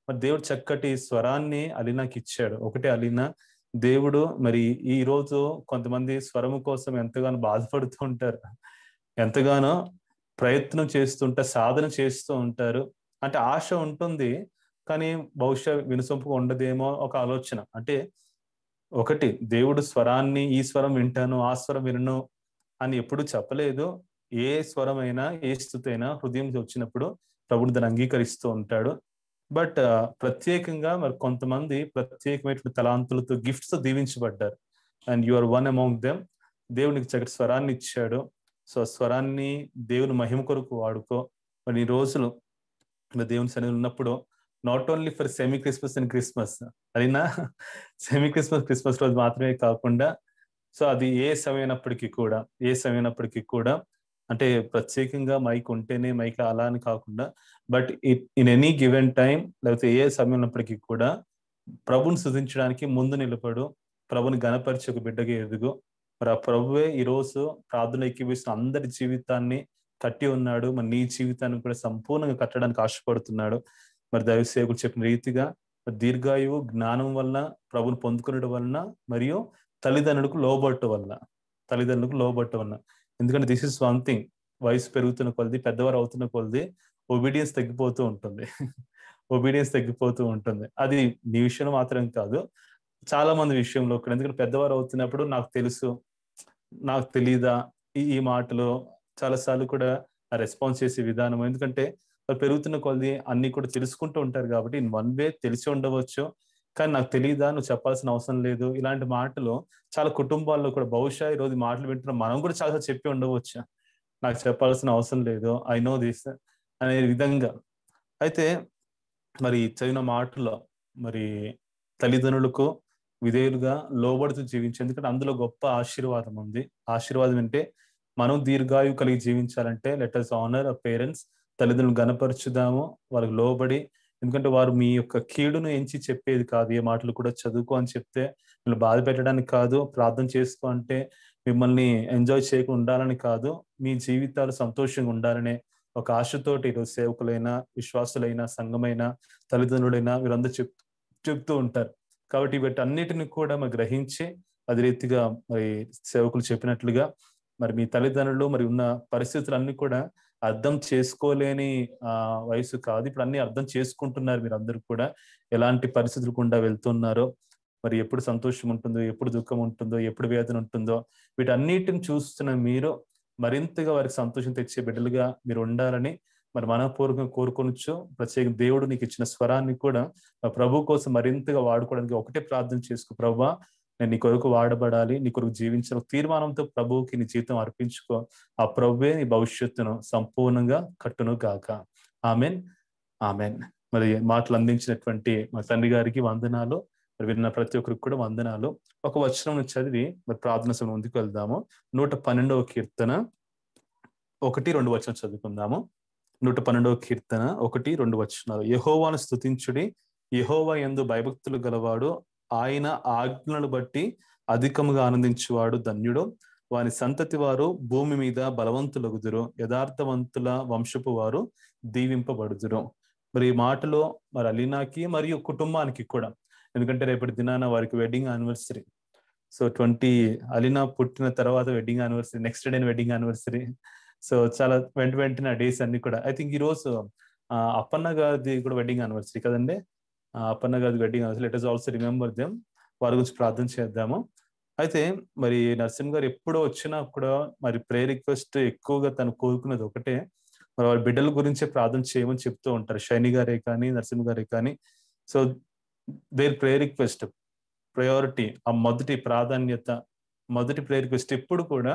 మరి దేవుడు చక్కటి స్వరాన్ని అలీనాకి ఇచ్చాడు. ఒకటే అలీనా, దేవుడు మరి ఈ రోజు కొంతమంది స్వరము కోసం ఎంతగానో బాధపడుతూ ఉంటారు, ఎంతగానో ప్రయత్నం చేస్తుంటారు, సాధన చేస్తూ ఉంటారు. అంటే ఆశ ఉంటుంది, కానీ బహుశా వినసొంపుగా ఉండదేమో ఒక ఆలోచన. అంటే ఒకటి, దేవుడు స్వరాన్ని, ఈ స్వరం వింటాను, ఆ స్వరం వినను అని ఎప్పుడు చెప్పలేదు. ఏ స్వరమైనా, ఏ స్థుతి అయినా హృదయం వచ్చినప్పుడు ప్రభుడు దాన్ని అంగీకరిస్తూ ఉంటాడు. బట్ ప్రత్యేకంగా మరి కొంతమంది ప్రత్యేకమైనటువంటి తలాంతులతో, గిఫ్ట్స్ దీవించబడ్డారు. And you are one among them. దేవునికి చక్కటి స్వరాన్ని ఇచ్చాడు. సో స్వరాన్ని దేవుని మహిమ కొరకు వాడుకో. మరి ఈ రోజులు దేవుని సన్నిధిలో ఉన్నప్పుడు, not only for semi Christmas and Christmas, అదినా సెమీ క్రిస్మస్ రోజు మాత్రమే కాకుండా, సో అది ఏ సమయమైనప్పటికీ కూడా అంటే ప్రత్యేకంగా మైక్ ఉంటేనే మైక్ అలా అని కాకుండా, but in any given time, లేకపోతే ఏ సమయం ఉన్నప్పటికీ కూడా ప్రభుని స్తుతించడానికి ముందు నిలబడు, ప్రభుని గణపరిచి ఒక బిడ్డగా ఎదుగు. మరి ఆ ప్రభువే ఈరోజు ప్రార్థన ఎక్కిపిస్తున్న అందరి జీవితాన్ని కట్టి ఉన్నాడు. మరి నీ జీవితాన్ని కూడా సంపూర్ణంగా కట్టడానికి ఆశపడుతున్నాడు. మరి దైవ సేవకుడు చెప్పిన రీతిగా దీర్ఘాయువు జ్ఞానం వలన, ప్రభుని పొందుకునడం వలన, మరియు తల్లిదండ్రులకు లోబట్టు వలన. ఎందుకంటే దిస్ ఇస్ వన్ థింగ్, వయసు పెరుగుతున్న కొలది, పెద్దవారు అవుతున్న కొలది ఒబీడియన్స్ తగ్గిపోతూ ఉంటుంది. అది నీ విషయంలో మాత్రం కాదు, చాలా మంది విషయంలో కూడా. ఎందుకంటే పెద్దవారు అవుతున్నప్పుడు నాకు తెలుసు, నాకు తెలీదా, ఈ మాటలు చాలాసార్లు కూడా రెస్పాన్స్ చేసే విధానం. ఎందుకంటే పెరుగుతున్న కొలది అన్ని కూడా తెలుసుకుంటూ ఉంటారు కాబట్టి, ఇన్ వన్ వే తెలిసి ఉండవచ్చు, కానీ నాకు తెలియదా, నువ్వు చెప్పాల్సిన అవసరం లేదు, ఇలాంటి మాటలు చాలా కుటుంబాల్లో కూడా, బహుశా ఈరోజు మాటలు వింటున్న మనం కూడా చాలా చెప్పి ఉండవచ్చు, నాకు చెప్పాల్సిన అవసరం లేదు, ఐ నో దిస్ అనే విధంగా. అయితే మరి చదివిన మాటలో మరి తల్లిదండ్రులకు విధేయులుగా లోబడుతూ జీవించి, ఎందుకంటే అందులో గొప్ప ఆశీర్వాదం ఉంది. ఆశీర్వాదం అంటే మనం దీర్ఘాయువు కలిగి జీవించాలంటే let us honor our parents. తల్లిదండ్రులు గణపరచుదాము, వాళ్ళకి లోబడి. ఎందుకంటే వారు మీ యొక్క కీడును ఎంచి చెప్పేది కాదు. ఏ మాటలు కూడా చదువుకో అని చెప్తే మిమ్మల్ని బాధ పెట్టడానికి కాదు, ప్రార్థన చేసుకో అంటే మిమ్మల్ని ఎంజాయ్ చేయకుండా ఉండాలని కాదు, మీ జీవితాలు సంతోషంగా ఉండాలనే ఒక ఆశతోటి ఈరోజు సేవకులైనా, విశ్వాసులైనా, సంఘమైనా, తల్లిదండ్రులైనా వీరందరూ చెప్తూ ఉంటారు. కాబట్టి వీటన్నిటిని కూడా మరి గ్రహించి, అదే రీతిగా మరి సేవకులు చెప్పినట్లుగా మరి మీ తల్లిదండ్రులు మరి ఉన్న పరిస్థితులన్నీ కూడా అర్థం చేసుకోలేని వయసు కాదు, ఇప్పుడు అన్ని అర్థం చేసుకుంటున్నారు. మీరు అందరూ కూడా ఎలాంటి పరిస్థితులు గుండా వెళ్తున్నారో, మరి ఎప్పుడు సంతోషం ఉంటుందో, ఎప్పుడు దుఃఖం ఉంటుందో, ఎప్పుడు వేదన ఉంటుందో, వీటన్నిటిని చూస్తున్న మీరు మరింతగా వారికి సంతోషం తెచ్చే బిడ్డలుగా మీరు ఉండాలని మరి మనపూర్వకంగా కోరుకొనొచ్చు. ప్రత్యేక దేవుడు నీకు ఇచ్చిన స్వరాన్ని కూడా ప్రభు కోసం మరింతగా వాడుకోవడానికి ఒకటే ప్రార్థన చేసుకో, ప్రభువా నేను నీ కొరకు వాడబడాలి, నీ కొరకు జీవించిన తీర్మానంతో ప్రభువుకి నీ జీవితం అర్పించుకో. ఆ ప్రభువే నీ భవిష్యత్తును సంపూర్ణంగా కట్టును గాక. ఆమెన్. మరి మాటలు అందించినటువంటి మా తండ్రి గారికి వందనాలు. మరి విన్న ప్రతి ఒక్కరికి కూడా వందనాలు. ఒక వచనం చదివి మరి ప్రార్థన సమయం ముందుకు వెళ్దాము. 112వ కీర్తన 1-2 వచనం చదువుకుందాము. 112వ కీర్తన 1-2 వచనాలు. యెహోవాను స్తుతించుడి, యెహోవా యందు భయభక్తులు గలవాడు, ఆయన ఆజ్ఞలను బట్టి అధికముగా ఆనందించువాడు ధన్యుడు. వాని సంతతి వారు భూమి మీద బలవంతులగుదురు, యథార్థవంతుల వంశపు వారు దీవింపబడుదురు. మరి ఈ మాటలో మరి అలీనాకి మరియు కుటుంబానికి కూడా, ఎందుకంటే రేపటి దినాన వారికి వెడ్డింగ్ యానివర్సరీ. సో అలీనా పుట్టిన తర్వాత wedding anniversary, next day wedding anniversary. So చాలా వెంటనే డేస్ అన్ని కూడా. ఐ థింక్ ఈ రోజు అప్పన్న గారిది కూడా వెడ్డింగ్ యానివర్సరీ కదండి. అప్పన్న గారి wedding anniversary. Let us also remember them. వారి గురించి ప్రార్థన చేద్దాము. అయితే మరి నరసింహ గారు ఎప్పుడో వచ్చినా కూడా మరి ప్రేయర్ రిక్వెస్ట్ ఎక్కువగా తను కోరుకున్నది ఒకటే, మరి వారి బిడ్డల గురించే ప్రార్థన చేయమని చెప్తూ ఉంటారు, శైని గారే కానీ నరసింహ గారే కానీ. So there prayer request priority, ఆ మొదటి ప్రాధాన్యత, మొదటి ప్రేయర్ రిక్వెస్ట్ ఎప్పుడు కూడా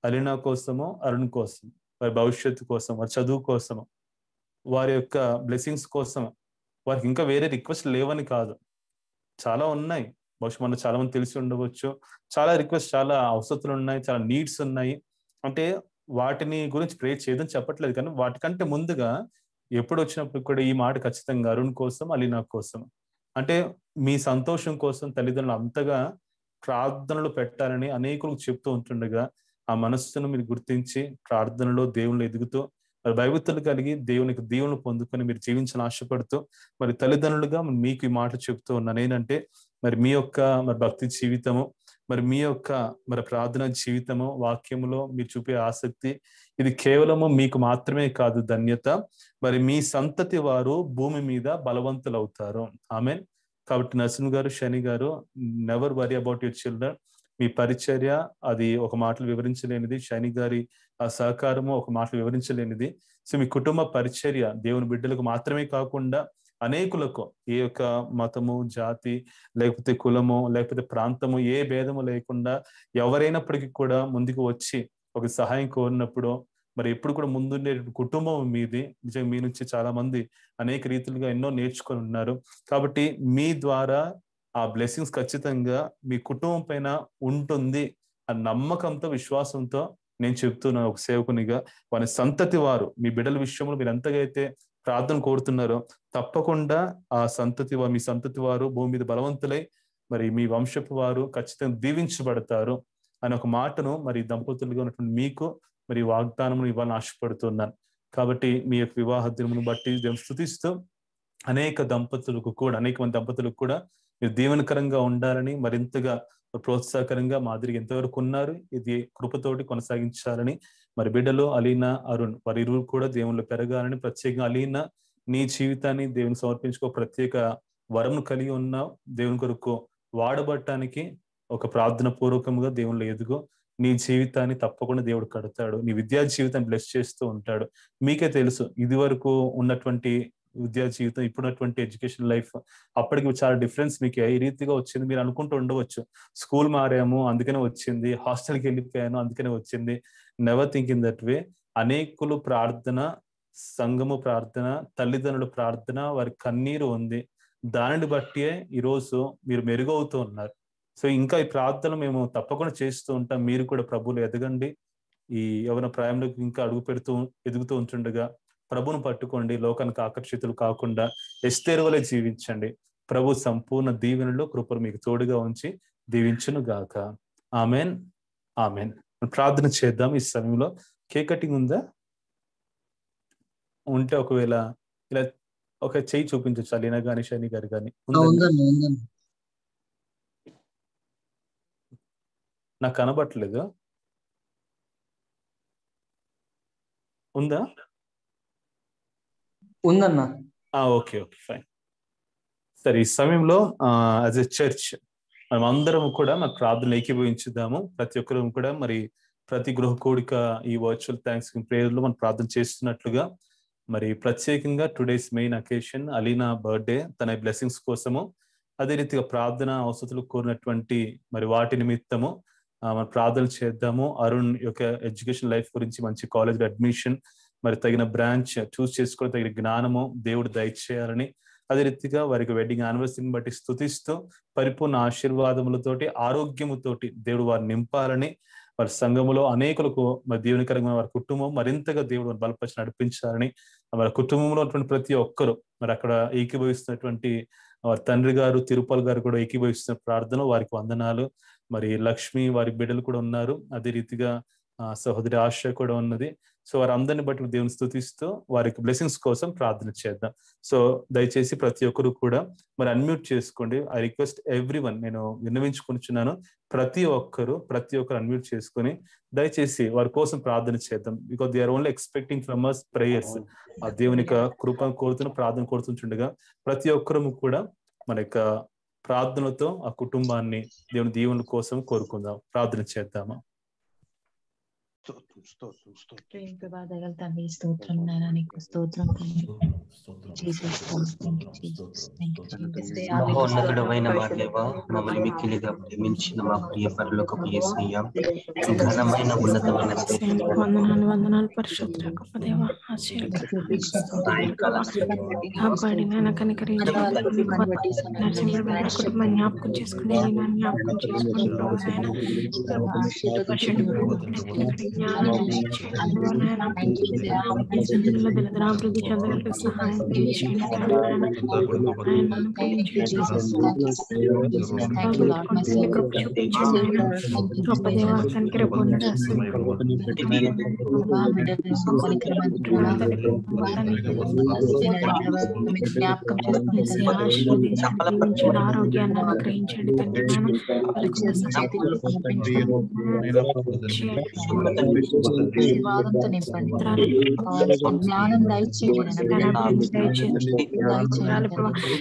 అలీనా కోసము, అరుణ్ కోసం, వారి భవిష్యత్తు కోసం, వారి చదువు కోసం, వారి యొక్క బ్లెస్సింగ్స్ కోసం. వారికి ఇంకా వేరే రిక్వెస్ట్ లేవని కాదు, చాలా ఉన్నాయి. బహుశా మనకు చాలా మంది తెలిసి ఉండవచ్చు, చాలా రిక్వెస్ట్, చాలా అవసరాలు ఉన్నాయి, చాలా నీడ్స్ ఉన్నాయి. అంటే వాటిని గురించి ప్రే చేయదని చెప్పట్లేదు, కానీ వాటికంటే ముందుగా ఎప్పుడు వచ్చినప్పుడు కూడా ఈ మాట ఖచ్చితంగా అరుణ్ కోసం, అలీనా కోసం, అంటే మీ సంతోషం కోసం తల్లిదండ్రులు అంతగా ప్రార్థనలు పెట్టాలని అనేకులకు చెప్తూ ఉంటుండగా ఆ మనస్సును మీరు గుర్తించి ప్రార్థనలో దేవుళ్ళు ఎదుగుతూ మరి భయభక్తులు కలిగి దేవునికి దీవులను పొందుకొని మీరు జీవించాలని ఆశపడుతూ మరి తల్లిదండ్రులుగా మీకు ఈ మాటలు చెప్తూ ఉన్నాను. ఏంటంటే మరి మీ యొక్క మరి భక్తి జీవితము, మరి మీ యొక్క మరి ప్రార్థన జీవితము, వాక్యములో మీరు చూపే ఆసక్తి, ఇది కేవలము మీకు మాత్రమే కాదు ధన్యత, మరి మీ సంతతి వారు భూమి మీద బలవంతులు అవుతారు. ఆమెన్. కాబట్టి Narasimha garu, Shani garu, never worry about your children. మీ పరిచర్య అది ఒక మాటలు వివరించలేనిది, శని గారి ఆ సహకారము ఒక మాటలు వివరించలేనిది. సో మీ కుటుంబ పరిచర్య దేవుని బిడ్డలకు మాత్రమే కాకుండా అనేకులకు, ఏ యొక్క మతము, జాతి, లేకపోతే కులము, లేకపోతే ప్రాంతము, ఏ భేదము లేకుండా ఎవరైనప్పటికీ కూడా ముందుకు వచ్చి ఒక సహాయం కోరినప్పుడు మరి ఎప్పుడు కూడా ముందుండే కుటుంబం మీది. నిజంగా మీ నుంచి చాలా మంది అనేక రీతిలుగా ఎన్నో నేర్చుకొని ఉన్నారు. కాబట్టి మీ ద్వారా ఆ బ్లెస్సింగ్స్ ఖచ్చితంగా మీ కుటుంబం పైన ఉంటుంది ఆ నమ్మకంతో, విశ్వాసంతో నేను చెప్తున్నాను ఒక సేవకునిగా. వారి సంతతి వారు, మీ బిడ్డల విషయంలో మీరు ఎంతగా అయితే ప్రార్థన కోరుతున్నారో తప్పకుండా ఆ సంతతి వారు, మీ సంతతి వారు భూమి మీద బలవంతులై మరి మీ వంశపు వారు ఖచ్చితంగా దీవించబడతారు అనే ఒక మాటను మరి దంపతులుగా ఉన్నటువంటి మీకు మరి వాగ్దానమును ఇవ్వాలని ఆశపడుతున్నాను. కాబట్టి మీ యొక్క వివాహ దినమును బట్టి దేవుని స్తుతిస్తూ అనేక మంది దంపతులకు కూడా మీరు దీవెనకరంగా ఉండాలని, మరింతగా ప్రోత్సాహకరంగా మాదిరిగా ఎంతవరకు ఉన్నారు ఇది కృపతోటి కొనసాగించాలని, మరి బిడ్డలు అలీనా, అరుణ్ వారి ఇరువురు కూడా దేవుళ్ళు పెరగాలని, ప్రత్యేకంగా అలీనా నీ జీవితాన్ని దేవుని సమర్పించుకో ప్రత్యేక వరమును కలిగి ఉన్నావు, దేవుని కొరకు వాడబట్టడానికి ఒక ప్రార్థన పూర్వకంగా దేవుళ్ళు ఎదుగు. నీ జీవితాన్ని తప్పకుండా దేవుడు కడతాడు, నీ విద్యా జీవితాన్ని బ్లెస్ చేస్తూ ఉంటాడు. మీకే తెలుసు ఇది వరకు ఉన్నటువంటి విద్యా జీవితం, ఇప్పుడున్నటువంటి ఎడ్యుకేషన్ లైఫ్, అప్పటికి చాలా డిఫరెన్స్ మీకు ఏ రీతిగా వచ్చింది మీరు అనుకుంటూ ఉండవచ్చు. స్కూల్ మారాము అందుకనే వచ్చింది, హాస్టల్కి వెళ్ళిపోయాను అందుకనే వచ్చింది. Never think in that way. అనేకులు ప్రార్థన, సంఘము ప్రార్థన, తల్లిదండ్రుల ప్రార్థన, వారి కన్నీరు ఉంది, దానిని బట్టే ఈరోజు మీరు మెరుగవుతూ ఉన్నారు. సో ఇంకా ఈ ప్రార్థన మేము తప్పకుండా చేస్తూ ఉంటాం. మీరు కూడా ప్రభువులు ఎదగండి, ఈ యవన ప్రాయంలోకి ఇంకా ఎదుగుతూ ఉంటుండగా ప్రభును పట్టుకోండి, లోకానికి ఆకర్షితులు కాకుండా ఎస్తేరు వలె జీవించండి. ప్రభు సంపూర్ణ దీవెనలో కృపను మీకు తోడుగా ఉంచి దీవించును గాక. Amen, amen. ప్రార్థన చేద్దాం. ఈ సమయంలో కేక్ కటింగ్ ఉందా? ఉంటే ఒకవేళ ఇలా ఒక చెయ్యి చూపించవచ్చు, అలీనా గాని శని గారు కానీ. నాకు కనబట్టలేదు, ఉందా? ఉందన్నా. Okay okay fine. సరే, ఈ సమయంలో యాజ్ ఎ చర్చ్ మనం అందరం కూడా మన ప్రార్థనలు ఏకీభవించుదాము. ప్రతి ఒక్కరూ కూడా మరి ప్రతి గృహ కోడిక ఈ వర్చువల్ థ్యాంక్స్ గివింగ్ ప్రేయర్ లో మనం ప్రార్థన చేస్తున్నట్లుగా మరి ప్రత్యేకంగా today's main occasion Alina birthday, తన బ్లెస్సింగ్స్ కోసము, అదే రీతిగా ప్రార్థన అవసరాలు కోరినటువంటి మరి వాటి నిమిత్తము మనం ప్రార్థన చేద్దాము. అరుణ్ యొక్క ఎడ్యుకేషన్ లైఫ్ గురించి, మంచి కాలేజ్ అడ్మిషన్, మరి తగిన బ్రాంచ్ చూస్ చేసుకుని తగిన జ్ఞానము దేవుడు దయచేయాలని, అదే రీతిగా వారికి వెడ్డింగ్ యానివర్సరీని బట్టి స్తుతిస్తూ పరిపూర్ణ ఆశీర్వాదములతోటి, ఆరోగ్యముతోటి దేవుడు వారిని నింపాలని, వారి సంఘములో అనేకులకు మరి దీవెనకరంగా వారి కుటుంబం మరింతగా దేవుడు బలపరిచి నడిపించాలని, వారి కుటుంబంలో ఉన్నటువంటి ప్రతి ఒక్కరు మరి అక్కడ ఏకీభవిస్తున్నటువంటి వారి తండ్రి గారు తిరుపల్ గారు కూడా ఏకీభవిస్తున్న ప్రార్థన, వారికి వందనాలు. మరి లక్ష్మి వారి బిడ్డలు కూడా ఉన్నారు, అదే రీతిగా సహోదరి ఆశ కూడా ఉన్నది. సో వారందరిని బట్టి దేవుని స్తుతిస్తూ వారికి బ్లెస్సింగ్స్ కోసం ప్రార్థన చేద్దాం. సో దయచేసి ప్రతి ఒక్కరు కూడా మరి అన్మ్యూట్ చేసుకోండి. ఐ రిక్వెస్ట్ ఎవ్రీ వన్, నేను విన్నవించుకుంటున్నాను, ప్రతి ఒక్కరు అన్మ్యూట్ చేసుకొని దయచేసి వారి కోసం ప్రార్థన చేద్దాం. Because they are only expecting from us prayers. ఆ దేవుని కృప కోరుతున్న, ప్రార్థన కోరుతుండగా ప్రతి ఒక్కరము కూడా మన యొక్క ప్రార్థనతో ఆ కుటుంబాన్ని దేవుని దీవెనల కోసం కోరుకుందాం. ప్రార్థన చేద్దామా? ప్రేమ ప్రభా దయగల తండ్రి స్తోత్రం నాయనా నీకు స్తోత్రం తండ్రి జీసస్ మహోన్నతుడమైన మా దేవ, మమ్మల్ని మిక్కిలిగా ప్రేమించిన మా ప్రియ పరలోకపు యేసయ్య, ఘనమైన ఉన్నతమైన వందనాలు పరిశుద్ధ గొప్ప దేవ ఆశ్చర్యకాపాడిన కనికరించి కుటుంబం జ్ఞాపకం చేసుకుని జ్ఞాపకం చేసుకుని అభివృద్ధి చెందగలిగే సహాయం గొప్ప దేవ కనికర పొంది జ్ఞాపకం చేసుకుని ఆరోగ్యాన్ని అనుగ్రహించండి జ్ఞానం దయచేయండి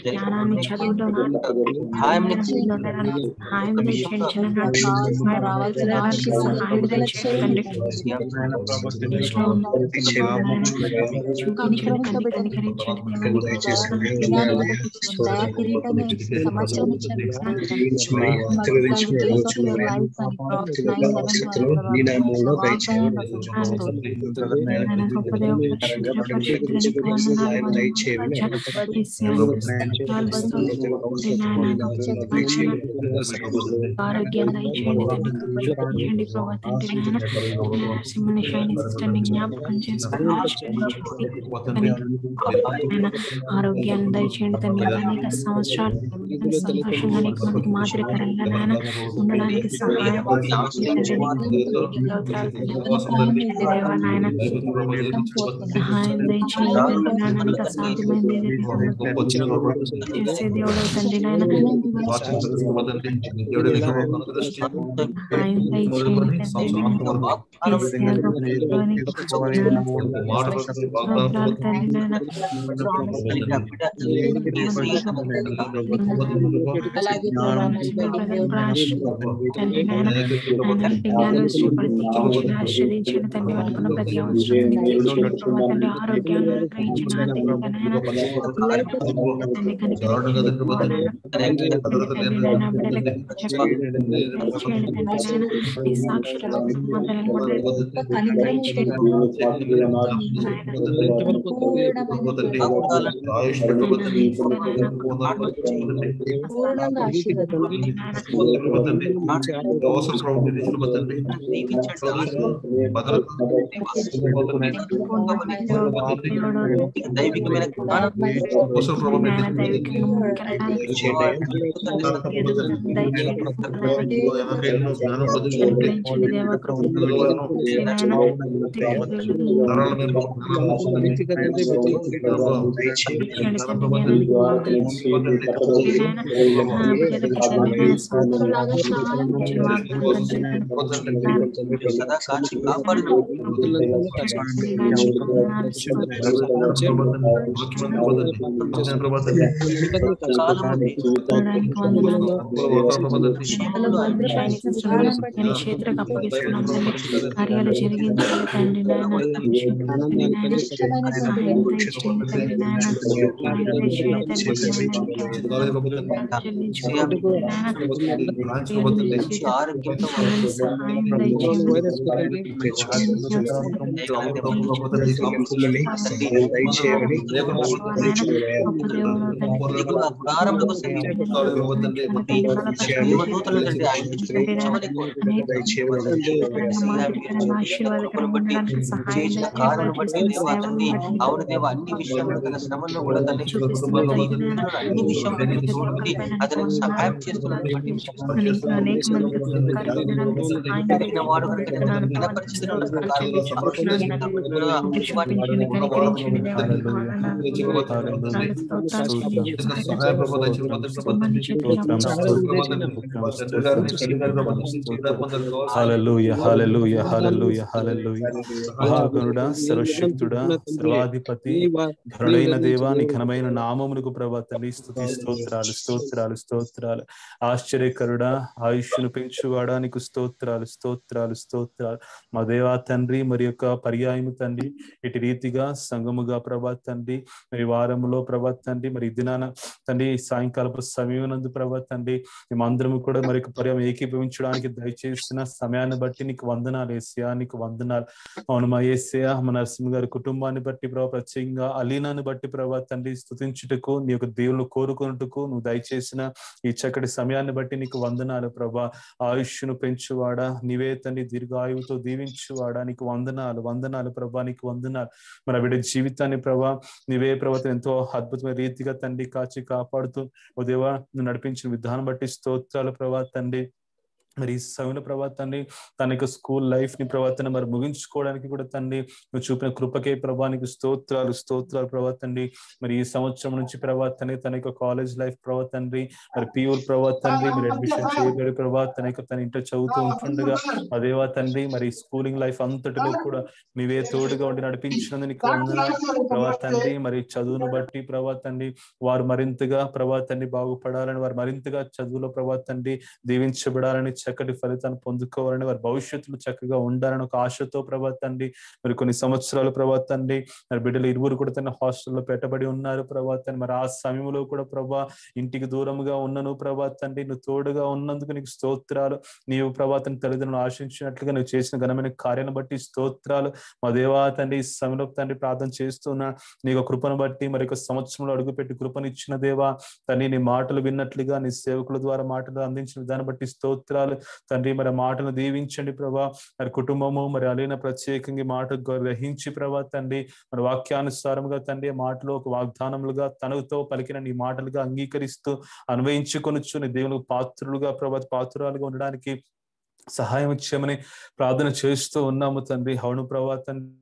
జ్ఞానాన్ని చదువులో ఆరోగ్యాన్ని దయచేయండి ప్రభా తండ్రి సింహని షైనింగ్ సిస్టర్ని జ్ఞాపకం చేసుకుని ఆరోగ్యాన్ని దయచేయండి తండ్రి అనేక సంవత్సరాలు సంతోషంగా నీకు మనకి మాదిరికరంగా నాయన ఉండడానికి సహాయం నాయన సహాయం దయచేయండి నాయన అసాధ్యమైంది చేసే దేవుడు తండ్రి నాయన ఆయన దయచేయండి ఆశ్రదించండి తండ్రి వాళ్ళకున్న ప్రతి అవసరం తండ్రి ఆరోగ్యాన్ని అనుగ్రహించిన చేతులకు అప్పగిస్తున్నాం కార్యాలు జరిగించాలి తండ్రి అవును దేవ అన్ని విషయంలో తన శ్రమల్లో కూడా తల్లి అన్ని విషయంలో అతనికి సహాయం చేస్తున్నాను వాడు హల్లెలూయా హల్లెలూయా హల్లెలూయా హల్లెలూయా. మహాగణుడా, సర్వశక్తుడా, సర్వాధిపతి, ఘనుడైన దేవా, నీ ఘనమైన నామమునకు ప్రభా తండ్రి స్తుతి స్తోత్రాలు స్తోత్రాలు స్తోత్రాలు. ఆశ్చర్యకరుడా, ఆయుష్ను పెంచువాడా నీకు స్తోత్రాలు స్తోత్రాలు స్తోత్రాలు. ఉన్నారు. మా దేవా తండ్రి మరి యొక్క పర్యాయము తండ్రి ఇటు రీతిగా సంఘముగా ప్రభా తండ్రి మరి వారంలో ప్రభా తండ్రి మరి దినాన తండ్రి సాయంకాలపు సమయం నందు ప్రభా తండ్రి మేమందరము కూడా మరి పర్యాయం ఏకీభవించడానికి దయచేస్తున్న సమయాన్ని బట్టి నీకు వందనాలు యేసయ్యా, నీకు వందనాలు. అవును మా యేసయ్యా, మా నరసింహ గారి కుటుంబాన్ని బట్టి ప్రభా, ప్రత్యేకంగా అలీనాన్ని బట్టి ప్రభా తండ్రి స్తుతించుటకు నీ యొక్క దేవుళ్ళు కోరుకున్నట్టుకు నువ్వు దయచేసిన ఈ చక్కటి సమయాన్ని బట్టి నీకు వందనాలు ప్రభా. ఆయుష్ను పెంచువాడా నీవే తండ్రి, దీర్ఘాయువుతో దీవించువాడా నీకు వందనాలు, వందనాలు ప్రభా, నీకు వందనాలు. మరి బిడ్డ జీవితాన్ని ప్రభా నీవే ప్రభావం ఎంతో అద్భుతమైన రీతిగా తండ్రి కాచి కాపాడుతూ ఓ దేవా నువ్వు నడిపించిన విధానం బట్టి స్తోత్రాలు ప్రభా తండ్రి. మరి ఈ సమయంలో ప్రభా తండ్రి తన యొక్క స్కూల్ లైఫ్ ని ప్రవర్తన మరి ముగించుకోవడానికి కూడా తండ్రి నువ్వు చూపిన కృపకే ప్రభానికి స్తోత్రాలు, స్తోత్రాలు ప్రభా తండ్రి. మరి ఈ సంవత్సరం నుంచి ప్రభా తండ్రి తన యొక్క కాలేజ్ లైఫ్ ప్రభా తండ్రి మరి ప్యూర్ ప్రభా తండ్రి మీరు అడ్మిషన్ చేయబడి ప్రభా తన ఇంటర్ చదువుతూ ఉంటుండగా అదేవా తండ్రి మరి స్కూలింగ్ లైఫ్ అంతటిలో కూడా నీవే తోడుగా ఉండి నడిపించినందుకు నీకు వందనాలు ప్రభా తండ్రి. మరి చదువును బట్టి ప్రభా తండ్రి వారు మరింతగా ప్రభా తండ్రి బాగుపడాలని, వారు మరింతగా చదువులో ప్రభా తండ్రి దీవించబడాలని, చక్కటి ఫలితాన్ని పొందుకోవాలని, వారి భవిష్యత్తులో చక్కగా ఉండాలని ఒక ఆశతో ప్రభా తండ్రి మరి కొన్ని సంవత్సరాలు ప్రభా తండ్రి మరి బిడ్డలు ఇరువురు కూడా తన హాస్టల్లో పెట్టబడి ఉన్నారు ప్రభా తండ్రి. మరి ఆ సమయంలో కూడా ప్రభా ఇంటికి దూరంగా ఉన్నను ప్రభా తండ్రి నువ్వు తోడుగా ఉన్నందుకు నీకు స్తోత్రాలు. నీవు ప్రభా తండ్రి తల్లిదండ్రులను ఆశించినట్లుగా నువ్వు చేసిన ఘనమైన కార్యాన్ని బట్టి స్తోత్రాలు. మా దేవా తండ్రి ఈ సమయంలో తండ్రి ప్రార్థన చేస్తున్నా నీ కృపను బట్టి మరి ఒక సంవత్సరంలో అడుగుపెట్టి కృపనిచ్చిన దేవా తండ్రి నీ మాటలు విన్నట్లుగా నీ సేవకుల ద్వారా మాటలు అందించిన విధానం బట్టి స్తోత్రాలు తండ్రి. మరి మాటను దీవించండి ప్రభా. మరి కుటుంబము మరి అలైన ప్రత్యేకంగా మాట గ్రహించి ప్రభా తండ్రి మరి వాక్యానుసారముగా తండ్రి మాటలు ఒక వాగ్దానములుగా తనతో పలికిన నీ మాటలుగా అంగీకరిస్తూ అన్వయించుకొనొచ్చు నీ దేవునికి పాత్రులుగా ప్రభా పాత్రురాలుగా ఉండడానికి సహాయం ఇచ్చామని ప్రార్థన చేస్తూ ఉన్నాము తండ్రి. అవును ప్రభా తండ్రి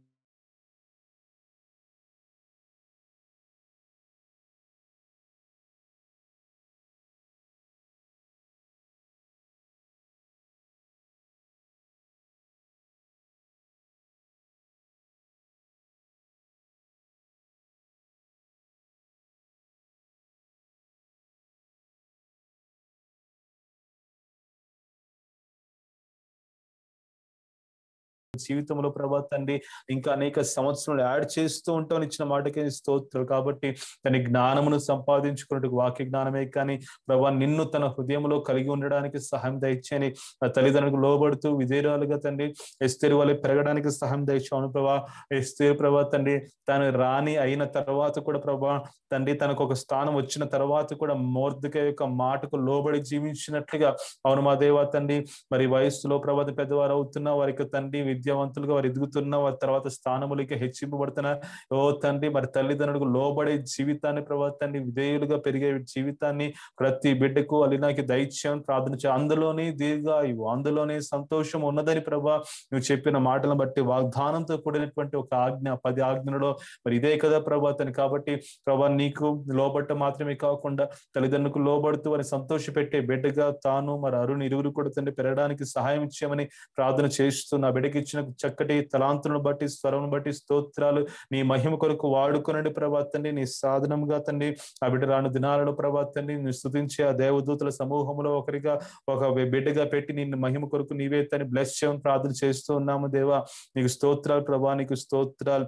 జీవితంలో ప్రభా తండ్రి ఇంకా అనేక సంవత్సరాలు యాడ్ చేస్తూ ఉంటామని ఇచ్చిన మాటకే స్తోత్రాలు. కాబట్టి తన జ్ఞానమును సంపాదించుకున్నట్టు వాక్య జ్ఞానమే కానీ ప్రభా నిన్ను తన హృదయంలో కలిగి ఉండడానికి సహాయం దయచేయని, తల్లిదండ్రులకు లోబడుతూ విధేయురాలుగా తండ్రి ఎస్తేరు వల్ల పెరగడానికి సహాయం దయచాను ప్రభా. ఎస్తేరు ప్రభా తండ్రి తను రాణి అయిన తర్వాత కూడా ప్రభా తండ్రి తనకు ఒక స్థానం వచ్చిన తర్వాత కూడా మొర్దెకై యొక్క మాటకు లోబడి జీవించినట్లుగా అవును మా దేవా తండ్రి. మరి వయస్సులో ప్రభా పెద్దవారు అవుతున్న వారికి తండ్రి విద్యావంతులుగా వారు ఎదుగుతున్న వారి తర్వాత స్థానములకి హెచ్చింపబడుతున్నారు. ఓ తండ్రి మరి తల్లిదండ్రులకు లోబడే జీవితాన్ని ప్రభా తండ్రి విధేయులుగా పెరిగే జీవితాన్ని ప్రతి బిడ్డకు అలీనాకి దైత్యం ప్రార్థన చే. అందులోనే దీర్ఘాయువు, అందులోనే సంతోషం ఉన్నదని ప్రభా నువ్వు చెప్పిన మాటలను బట్టి వాగ్దానంతో కూడినటువంటి ఒక ఆజ్ఞ 10 ఆజ్ఞలలో మరి ఇదే కదా ప్రభా తను. కాబట్టి ప్రభా నీకు లోబట్ట మాత్రమే కాకుండా తల్లిదండ్రులకు లోబడుతూ వారిని సంతోష పెట్టే బిడ్డగా తాను మరి అరుణ్ ఇరువురు కూడా తండ్రి పెరగడానికి సహాయం ఇచ్చామని ప్రార్థన చేస్తున్నా. బిడ్డకి ఇచ్చిన చక్కటి తలాంతులను బట్టి స్వరం బట్టి స్తోత్రాలు. నీ మహిమ కొరకు వాడుకునండి ప్రభా తండ్రి. నీ సాధనంగా తండ్రి ఆ బిడ్డ రాను దినాలలో ప్రభా తండ్రి నీ స్తుతించే ఆ దేవదూతల సమూహంలో ఒకరిగా ఒక బిడ్డగా పెట్టి నిన్ను మహిమ కొరకు నీవే తని బ్లెస్ చేయమని ప్రార్థన చేస్తూ ఉన్నాము దేవా. నీకు స్తోత్రాలు ప్రభా, నీకు స్తోత్రాలు.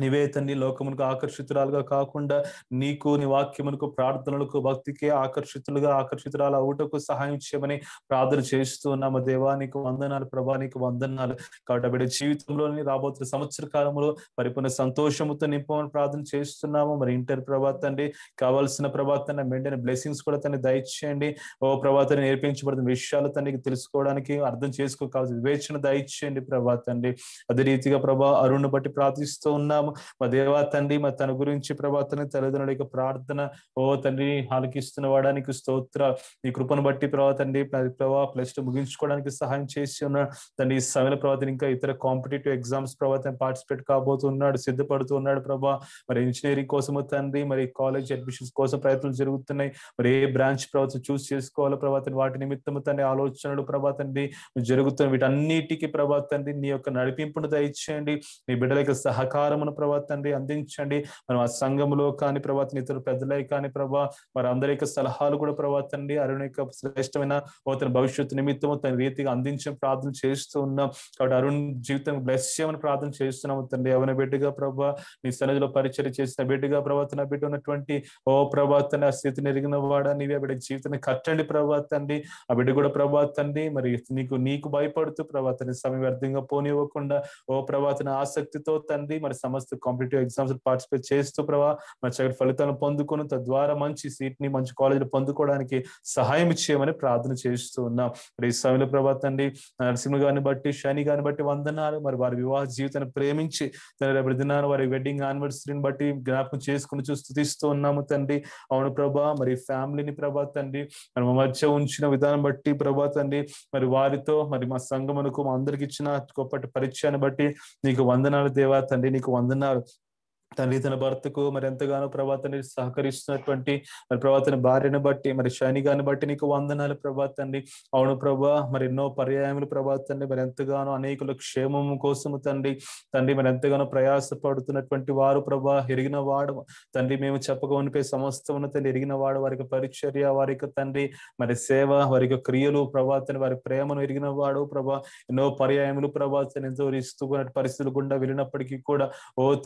నీవే తండ్రి లోకమునకు ఆకర్షితురాలుగా కాకుండా నీకు నీ వాక్యమునకు ప్రార్థనలకు భక్తికి ఆకర్షితురాలు అవుటకు సహాయం చేయమని ప్రార్థన చేస్తూ ఉన్నాము దేవా. నీకు వందనాలు ప్రభా, నీకు వందనాలు. కాబట్టి బిడ్డ జీవితంలోని రాబోతున్న సంవత్సర కాలంలో పరిపూర్ణ సంతోషముతో నింపమని ప్రార్థన చేస్తున్నాము. మరి ఇంటర్ ప్రభా తండ్రి కావాల్సిన ప్రభా తండ్రి మెంటైన బ్లెస్సింగ్స్ కూడా తను దయచేయండి. ఓ ప్రభా తండ్రి నేర్పించబడుతున్న విషయాలు తండ్రికి తెలుసుకోవడానికి అర్థం చేసుకోవాల్సిన వివేచన దయచేయండి ప్రభా తండ్రి. అదే రీతిగా ప్రభా అరుణ్ బట్టి ప్రార్థిస్తూ ఉన్నాము మా దేవా తండ్రి. మరి తన గురించి ప్రభా తండ్రి తల్లిదండ్రుల యొక్క ప్రార్థన ఓ తండ్రి ఆలకిస్తున్న వాడానికి స్తోత్ర. నీ కృపను బట్టి ప్రభా తండ్రి ప్రభా +2 ముగించుకోవడానికి సహాయం చేసి ఉన్నాడు తండ్రి. ఈ సమయంలో ప్రభా ఇంకా ఇతర కాంపిటేటివ్ ఎగ్జామ్స్ ప్రభా పార్టిసిపేట్ కాబోతున్నాడు, సిద్ధపడుతూ ఉన్నాడు ప్రభా. మరి ఇంజనీరింగ్ కోసము తండ్రి మరి కాలేజ్ అడ్మిషన్స్ కోసం ప్రయత్నాలు జరుగుతున్నాయి. మరి ఏ బ్రాంచ్ ప్రభావం చూస్ చేసుకోవాలో ప్రభా తండ్రి వాటి నిమిత్తము తండ్రి ఆలోచనలు ప్రభా తండ్రి జరుగుతున్న వీటన్నిటికీ ప్రభా తండ్రి నీ యొక్క నడిపింపును దయచేయండి. నీ బిడ్డల యొక్క సహకారమును ప్రభా తండ్రి అందించండి. మనం ఆ సంఘంలో కానీ ప్రభా ఇతర పెద్దలై కానీ ప్రభా వారి అందరి యొక్క సలహాలు కూడా ప్రభా తండ్రి అరుణ్ యొక్క శ్రేష్టమైన తన భవిష్యత్తు నిమిత్తము తన రీతిగా అందించే ప్రార్థన చేస్తూ ఉన్నాం. కాబట్టి అరుణ్ జీవితం బ్లెస్ చేయమని ప్రార్థన చేస్తున్నాము తండ్రి. ఎవరి బిడ్డగా ప్రభా నీ సన్నిధిలో పరిచయం చేసిన బిడ్డగా ప్రభా తన బిడ్డ ఉన్నటువంటి ప్రభా తండ్రి ఆ స్థితిని ఎరిగిన వాడా నీవే ఆ బిడ్డ జీవితాన్ని కట్టండి ప్రభా తండ్రి. ఆ బిడ్డ కూడా ప్రభా తండ్రి మరి నీకు భయపడుతూ ప్రభా తండ్రి సమయం వ్యర్థంగా పోనివ్వకుండా ప్రభా తన ఆసక్తితో తండ్రి మరి సమస్త కాంపిటేటివ్ ఎగ్జామ్స్ పార్టిసిపేట్ చేస్తూ ప్రభా మరి చక్కటి ఫలితాలను పొందుకొని తద్వారా మంచి సీట్ ని మంచి కాలేజీలు పొందుకోవడానికి సహాయం చేయమని ప్రార్థన చేస్తూ ఉన్నాం. మరి ఈ సమయంలో ప్రభా తండ్రి నరసింహ గారిని బట్టి శని గారిని బట్టి వందనాలు. మరి వారి వివాహ జీవితాన్ని ప్రేమించి రేపటి దినాన వారి వెడ్డింగ్ యానివర్సరీని బట్టి జ్ఞాపకం చేసుకుని స్తుతిస్తూ ఉన్నాము తండ్రి. అవును ప్రభా మరి ఫ్యామిలీని ప్రభా తండ్రి మరి మా మధ్య ఉంచిన విధానం బట్టి ప్రభా తండ్రి మరి వారితో మరి మా సంఘమునకు మా అందరికి ఇచ్చిన గొప్పటి పరిచయాన్ని బట్టి నీకు వందనాలు దేవా తండ్రి. నీకు వందనాలు తండ్రి. తన భర్తకు మరి ఎంతగానో ప్రభాతాన్ని సహకరిస్తున్నటువంటి మరి ప్రభాతన భార్యను బట్టి మరి శని గారిని బట్టి నీకు వందనాలు ప్రభాతండి. అవును ప్రభా మరి ఎన్నో పర్యాయములు ప్రభాతండి మరి ఎంతగానో అనేకుల క్షేమము కోసము తండ్రి మరి ఎంతగానో ప్రయాసపడుతున్నటువంటి వారు ప్రభా ఎరిగిన వాడు తండ్రి. మేము చెప్పక ఉనిపే సమస్తమును తండ్రి ఎరిగిన వాడు. వారికి పరిచర్య వారికి తండ్రి మరి సేవ వారికి క్రియలు ప్రభాతని వారి ప్రేమను ఎరిగిన వాడు ప్రభా. ఎన్నో పర్యాయములు ప్రభాతని ఎంతో ఇస్తున్న పరిస్థితులు గుండా వెళ్ళినప్పటికీ కూడా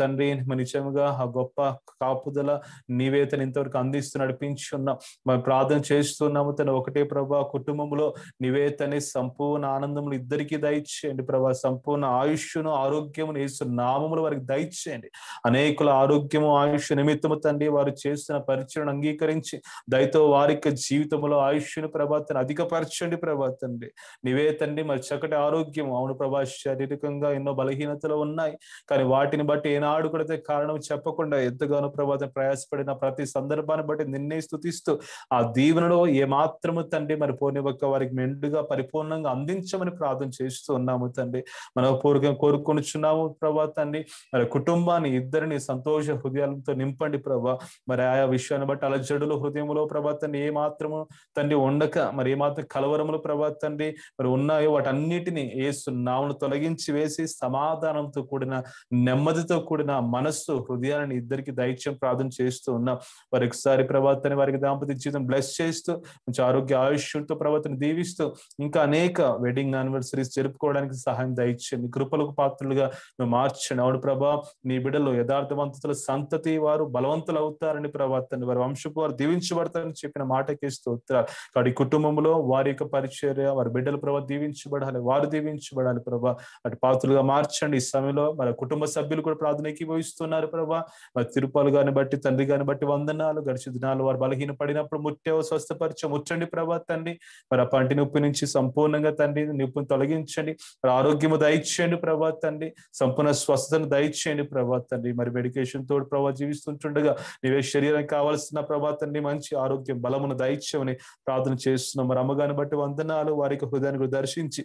తండ్రి మన ఆ గొప్ప కాపుదల నీవేతను ఇంతవరకు అందిస్తూ నడిపించి ఉన్నాం. మనం ప్రార్థన చేస్తున్నాము తన ఒకటే ప్రభా కుటుంబంలో నివేతని సంపూర్ణ ఆనందములు ఇద్దరికి దయచేయండి ప్రభా. సంపూర్ణ ఆయుష్ను ఆరోగ్యమును యేసు నామములు వారికి దయచేయండి. అనేకుల ఆరోగ్యము ఆయుష్ నిమిత్తము తండ్రి వారు చేస్తున్న పరిచయం అంగీకరించి దయతో వారి జీవితంలో ఆయుష్ను ప్రభాతాన్ని అధికపరచండి ప్రభాతండి. నివే తండ్రి మరి చక్కటి ఆరోగ్యము. అవును ప్రభా శారీరకంగా ఎన్నో బలహీనతలు ఉన్నాయి కానీ వాటిని బట్టి ఏనాడు కూడా కారణం చెప్పకుండా ఎంతగానో ప్రభాతం ప్రయాసపడిన ప్రతి సందర్భాన్ని బట్టి నిన్నే స్తుతిస్తూ ఆ దీవెనలో ఏమాత్రము తండ్రి మరి పోనివ్వక వారికి మెండుగా పరిపూర్ణంగా అందించమని ప్రార్థన చేస్తూ ఉన్నాము తండ్రి. మనపూర్వకంగా కోరుకొనిచున్నాము ప్రభా తండ్రి. మరి కుటుంబాన్ని ఇద్దరిని సంతోష హృదయాలతో నింపండి ప్రభా. మరి ఆయా విషయాన్ని బట్టి అలజడులు హృదయంలో ప్రభా తండ్రి ఏమాత్రము తండ్రి ఉండక మరి ఏమాత్రం కలవరములు ప్రభా తండ్రి మరి ఉన్నాయో వాటన్నిటిని యేసు నామమును తొలగించి వేసి సమాధానంతో కూడిన నెమ్మదితో కూడిన మనస్సు హృదయాన్ని ఇద్దరికి దైత్యం ప్రార్థన చేస్తూ ఉన్నాం. వారి ఒకసారి ప్రభాతాన్ని వారికి దాంపత్య జీవితం బ్లెస్ చేస్తూ మంచి ఆరోగ్య ఆయుష్తో ప్రభాతాన్ని దీవిస్తూ ఇంకా అనేక వెడ్డింగ్ యానివర్సరీస్ జరుపుకోవడానికి సహాయం దయచేయండి. కృపలకు పాత్రలుగా నువ్వు మార్చండి. అవును ప్రభా నీ బిడ్డలు యథార్థవంతుల సంతతి వారు బలవంతులు అవుతారని ప్రభాతాన్ని వారి వంశపు వారు దీవించబడతారని చెప్పిన మాటకి స్తోత్రాలు. కాబట్టి కుటుంబంలో వారి యొక్క పరిచర్య వారి బిడ్డల ప్రభా దీవించబడాలి. వారు దీవించబడాలి ప్రభా. అటు పాత్రలుగా మార్చండి. ఈ సమయంలో మన కుటుంబ సభ్యులు కూడా ప్రార్థన ఏకీభవిస్తున్నారు ప్రభా. మరి తిరుపాలు గాని బట్టి తండ్రి గాని బట్టి వందనాలు. గడిచిన దినాలు వారు బలహీన పడినప్పుడు ముట్టేవో స్వస్థపరిచ ముట్టండి ప్రభా తండ్రి. మరి ఆ పంటి నొప్పి నుంచి సంపూర్ణంగా తండ్రి నొప్పిని తొలగించండి. మరి ఆరోగ్యము దయచేయండి ప్రభా తండ్రి. సంపూర్ణ స్వస్థతను దయచేయండి ప్రభా తండ్రి. మరి మెడికేషన్ తోడు ప్రభా జీవిస్తుంటుండగా నీవే శరీరానికి కావాల్సిన ప్రభా తండ్రి మంచి ఆరోగ్యం బలమును దయచేయమని ప్రార్థన చేస్తున్నాం. మరి అమ్మగాని బట్టి వందనాలు. వారికి హృదయాన్ని దర్శించి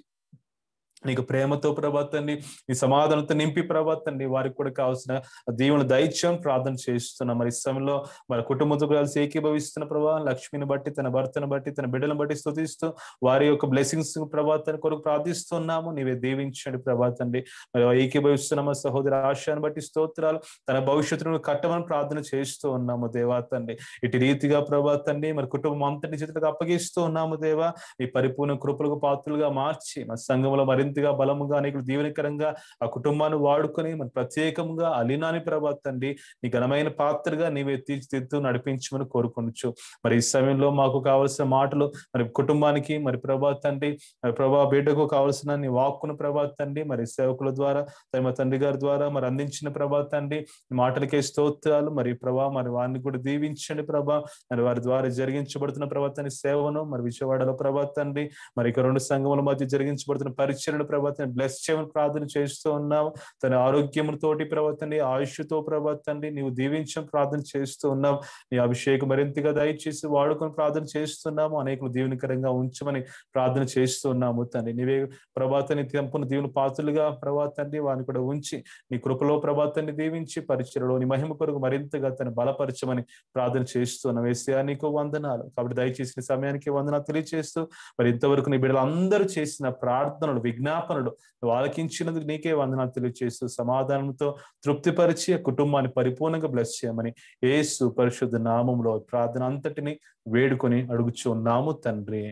నీకు ప్రేమతో ప్రభాతాన్ని నీ సమాధానంతో నింపి ప్రభాతాన్ని వారికి కూడా కావాల్సిన దీవుని దైత్యం ప్రార్థన చేస్తున్నాం. మరి ఈ సమయంలో మన కుటుంబంతో కలిసి ఏకీభవిస్తున్న ప్రభావ లక్ష్మిని బట్టి తన భర్తను బట్టి తన బిడ్డలను బట్టి స్తుతిస్తూ వారి యొక్క బ్లెస్సింగ్స్ ప్రభాతాన్ని కొరకు ప్రార్థిస్తున్నాము. నీవే దీవించండి ప్రభాతండి. మరి ఏకీభవిస్తున్నాము సహోదర ఆశయాన్ని బట్టి స్తోత్రాలు. తన భవిష్యత్తును కట్టమని ప్రార్థన చేస్తూ ఉన్నాము దేవాతండి. ఇటు రీతిగా ప్రభాతాన్ని మరి కుటుంబం అంతటి చేతులకు అప్పగిస్తూ ఉన్నాము దేవా. ఈ పరిపూర్ణ కృపలకు పాత్రలుగా మార్చి మన సంఘంలో మరింతగా బలముగా అనేక దీవెనకరంగా ఆ కుటుంబాన్ని వాడుకొని మన ప్రత్యేకంగా అలీనాని ప్రభాతండి నీ ఘనమైన పాత్రగా నీవే తీర్చిదిద్దు నడిపించమని కోరుకొనొచ్చు. మరి ఈ సమయంలో మాకు కావలసిన మాటలు మరి కుటుంబానికి మరి ప్రభాతండి మరి ప్రభా బిడ్డకు కావలసిన నీ వాక్కును ప్రభాతండి మరి సేవకుల ద్వారా మా తండ్రి గారి ద్వారా మరి అందించిన ప్రభాతండి మాటలకే స్తోత్రాలు. మరి ప్రభా మరి వారిని కూడా దీవించండి ప్రభా. మరి వారి ద్వారా జరిగించబడుతున్న ప్రభాతాన్ని సేవను మరి విజయవాడలో ప్రభాతండి మరి ఇక రెండు సంఘముల మధ్య జరిగించబడుతున్న పరిచయం ప్రభాతాన్ని బ్లెస్ చేయమని ప్రార్థన చేస్తూ ఉన్నావు. తన ఆరోగ్యముతోటి ప్రభాతండి ఆయుష్తో ప్రభాతండి నీవు దీవించం ప్రార్థన చేస్తూ ఉన్నావు. నీ అభిషేకం మరింతగా దయచేసి వాడుకొని ప్రార్థన చేస్తున్నాము. అనేకులు దీవెనకరంగా ఉంచమని ప్రార్థన చేస్తూ ఉన్నాము తండ్రి. నీవే ప్రభాతాన్ని తెంపును దీవుని పాత్రలుగా ప్రభాతండి వారిని కూడా ఉంచి నీ కృపలో ప్రభాతాన్ని దీవించి పరిచయలో నీ మహిమ కొరకు మరింతగా తను బలపరచమని ప్రార్థన చేస్తున్నాం. యేసయ్యా నీకు వందనాలు. కాబట్టి దయచేసిన సమయానికి వందనాలు తెలియజేస్తూ మరి ఇంతవరకు నీ బిడ్డలు అందరూ చేసిన ప్రార్థనలు విజ్ఞాపన విజ్ఞాపనలు నువ్వు ఆలకించినందుకు నీకే వందనాలు తెలియజేస్తూ సమాధానంతో తృప్తిపరిచి ఆ కుటుంబాన్ని పరిపూర్ణంగా బ్లెస్ చేయమని యేసు పరిశుద్ధ నామంలో ప్రార్థన అంతటిని వేడుకొని అడుగుచూ ఉన్నాము తండ్రి.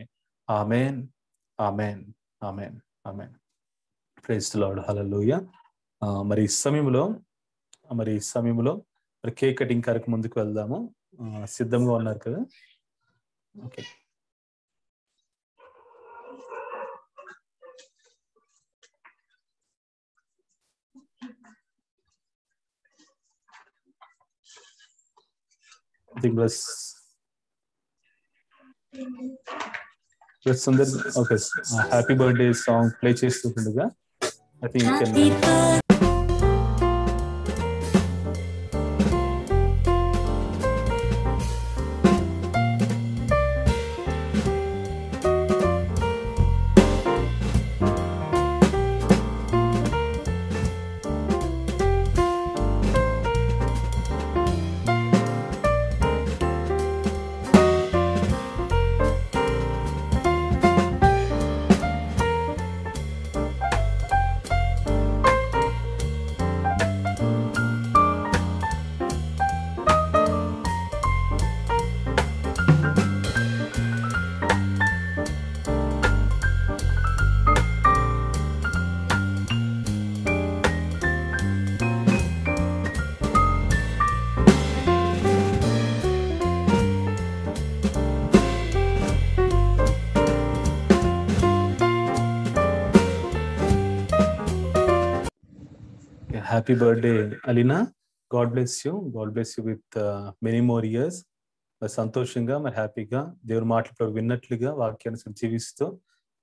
Amen, amen, amen, amen. Praise the lord. Hallelujah. మరి ఈ సమయంలో మరి కేక్ కటింగ్ కార్యక్రమం ముందుకు వెళ్దాము. సిద్ధంగా ఉన్నారు కదా? Okay. I think Sundar, okay, happy birthday song play చేస్తుండగా I think you can happy birthday Alina. God bless you. God bless you with many more years. మరి సంతోషంగా మరి హ్యాపీగా దేవుని మాటలు విన్నట్లుగా వాక్యాన్ని జీవిస్తూ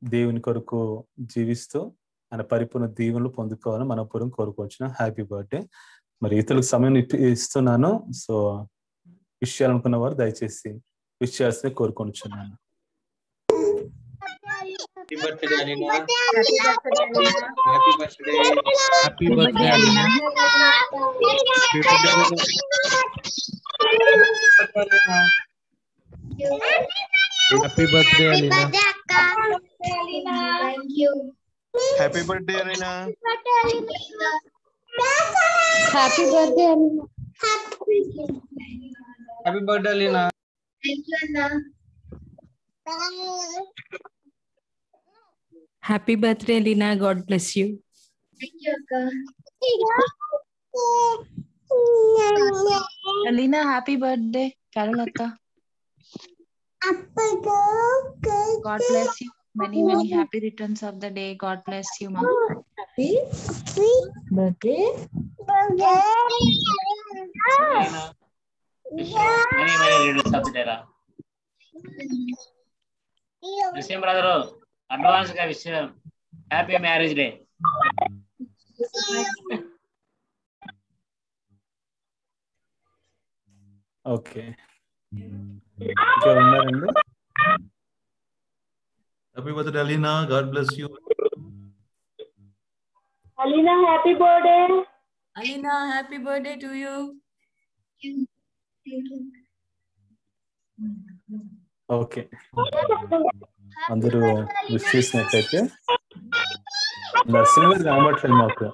దేవుని కొరకు జీవిస్తూ ఆయన పరిపూర్ణ దీవెనలు పొందుకోవాలని మనపూర్వం కోరుకోవచ్చున. Happy birthday. మరి ఇతరులకు సమయం ఇస్తున్నాను. సో విష్ చేయాలనుకున్న వారు దయచేసి విష్ చేయాల్సింది కోరుకొనిచున్నాను. Happy birthday, Alina. Happy birthday. Happy birthday. Happy birthday, Alina. Happy birthday, Alina. Thank you. Happy birthday, Alina. Happy birthday, Alina. Happy birthday, Alina. Thank you, Anna. Happy birthday, Alina. God bless you. Thank you, Akka. Alina, happy birthday. Carol Akka. God bless you. Many happy returns of the day. God bless you, ma. Happy birthday. Many returns of the day. Listen, brother. Advance ka విషయం. Happy marriage day. Okay, ఇంకా ఉన్నారండి? Happy birthday, Alina. God bless you. Alina, happy birthday. Alina, happy birthday to you. Okay, అందరూ wish చేసినట్లయితే nursing గారు కనబడట్లేదు మాకు.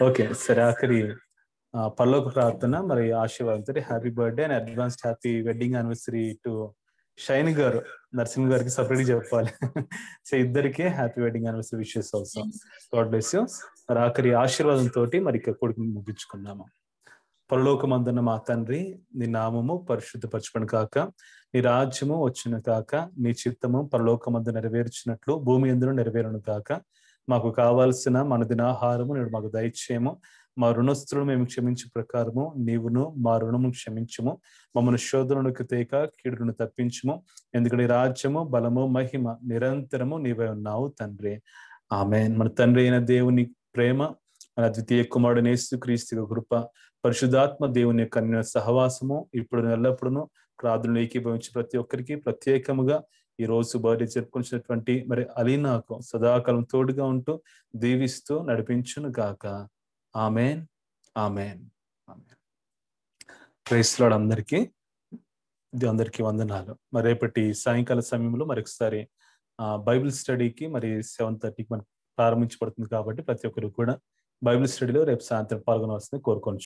Okay, సరే, ఆఖరి పరలోక ప్రార్థన మరి ఆశీర్వాదంతో happy birthday and advanced happy wedding anniversary to Shine garu. Narasimha గారికి సపరేట్ చెప్పాలి. సో ఇద్దరికే happy wedding anniversary wishes also. God bless you. మరి ఆఖరి ఆశీర్వాదంతో మరి ఇక్కడ కొడుకుని ముగించుకున్నాము. పరలోకమందున్న మా తండ్రి, నీ నామము పరిశుద్ధపరచుకొని కాక, నీ రాజ్యము వచ్చును కాక, నీ చిత్తము పరలోకమందు నెరవేర్చినట్లు భూమి యందును నెరవేరును కాక. మాకు కావాల్సిన మన దినాహారము నేడు మాకు దయచేయము. మా రుణస్తులు మేము క్షమించే ప్రకారము నీవును మా రుణము క్షమించుము. మమ్మల్ని శోధనకు తేక కీడును తప్పించుము. ఎందుకంటే రాజ్యము బలము మహిమ నిరంతరము నీవే ఉన్నావు తండ్రి. ఆమేన్. మన తండ్రి అయిన దేవుని ప్రేమ, మన ద్వితీయ కుమారుడు యేసుక్రీస్తు కృప, పరిశుద్ధాత్మ దేవుని యొక్క అన్యోన్య సహవాసము ఇప్పుడు ఎల్లప్పుడూ ప్రార్థనలు ఏకీభవించి ప్రతి ఒక్కరికి ప్రత్యేకముగా ఈ రోజు బర్త్డే జరుపుకున్నటువంటి మరి అలీనాకు సదాకాలం తోడుగా ఉంటూ దీవిస్తూ నడిపించును గాక. Amen, amen, amen. Praise the lord. అందరికీ వందనాలు. మరి రేపటి సాయంకాల సమయంలో మరొకసారి బైబిల్ స్టడీకి మరి 7:30కి మనకు ప్రారంభించబడుతుంది కాబట్టి ప్రతి ఒక్కరు కూడా బైబిల్ స్టడీలో రేపు సాయంత్రం పాల్గొనవలసింది కోరుకొని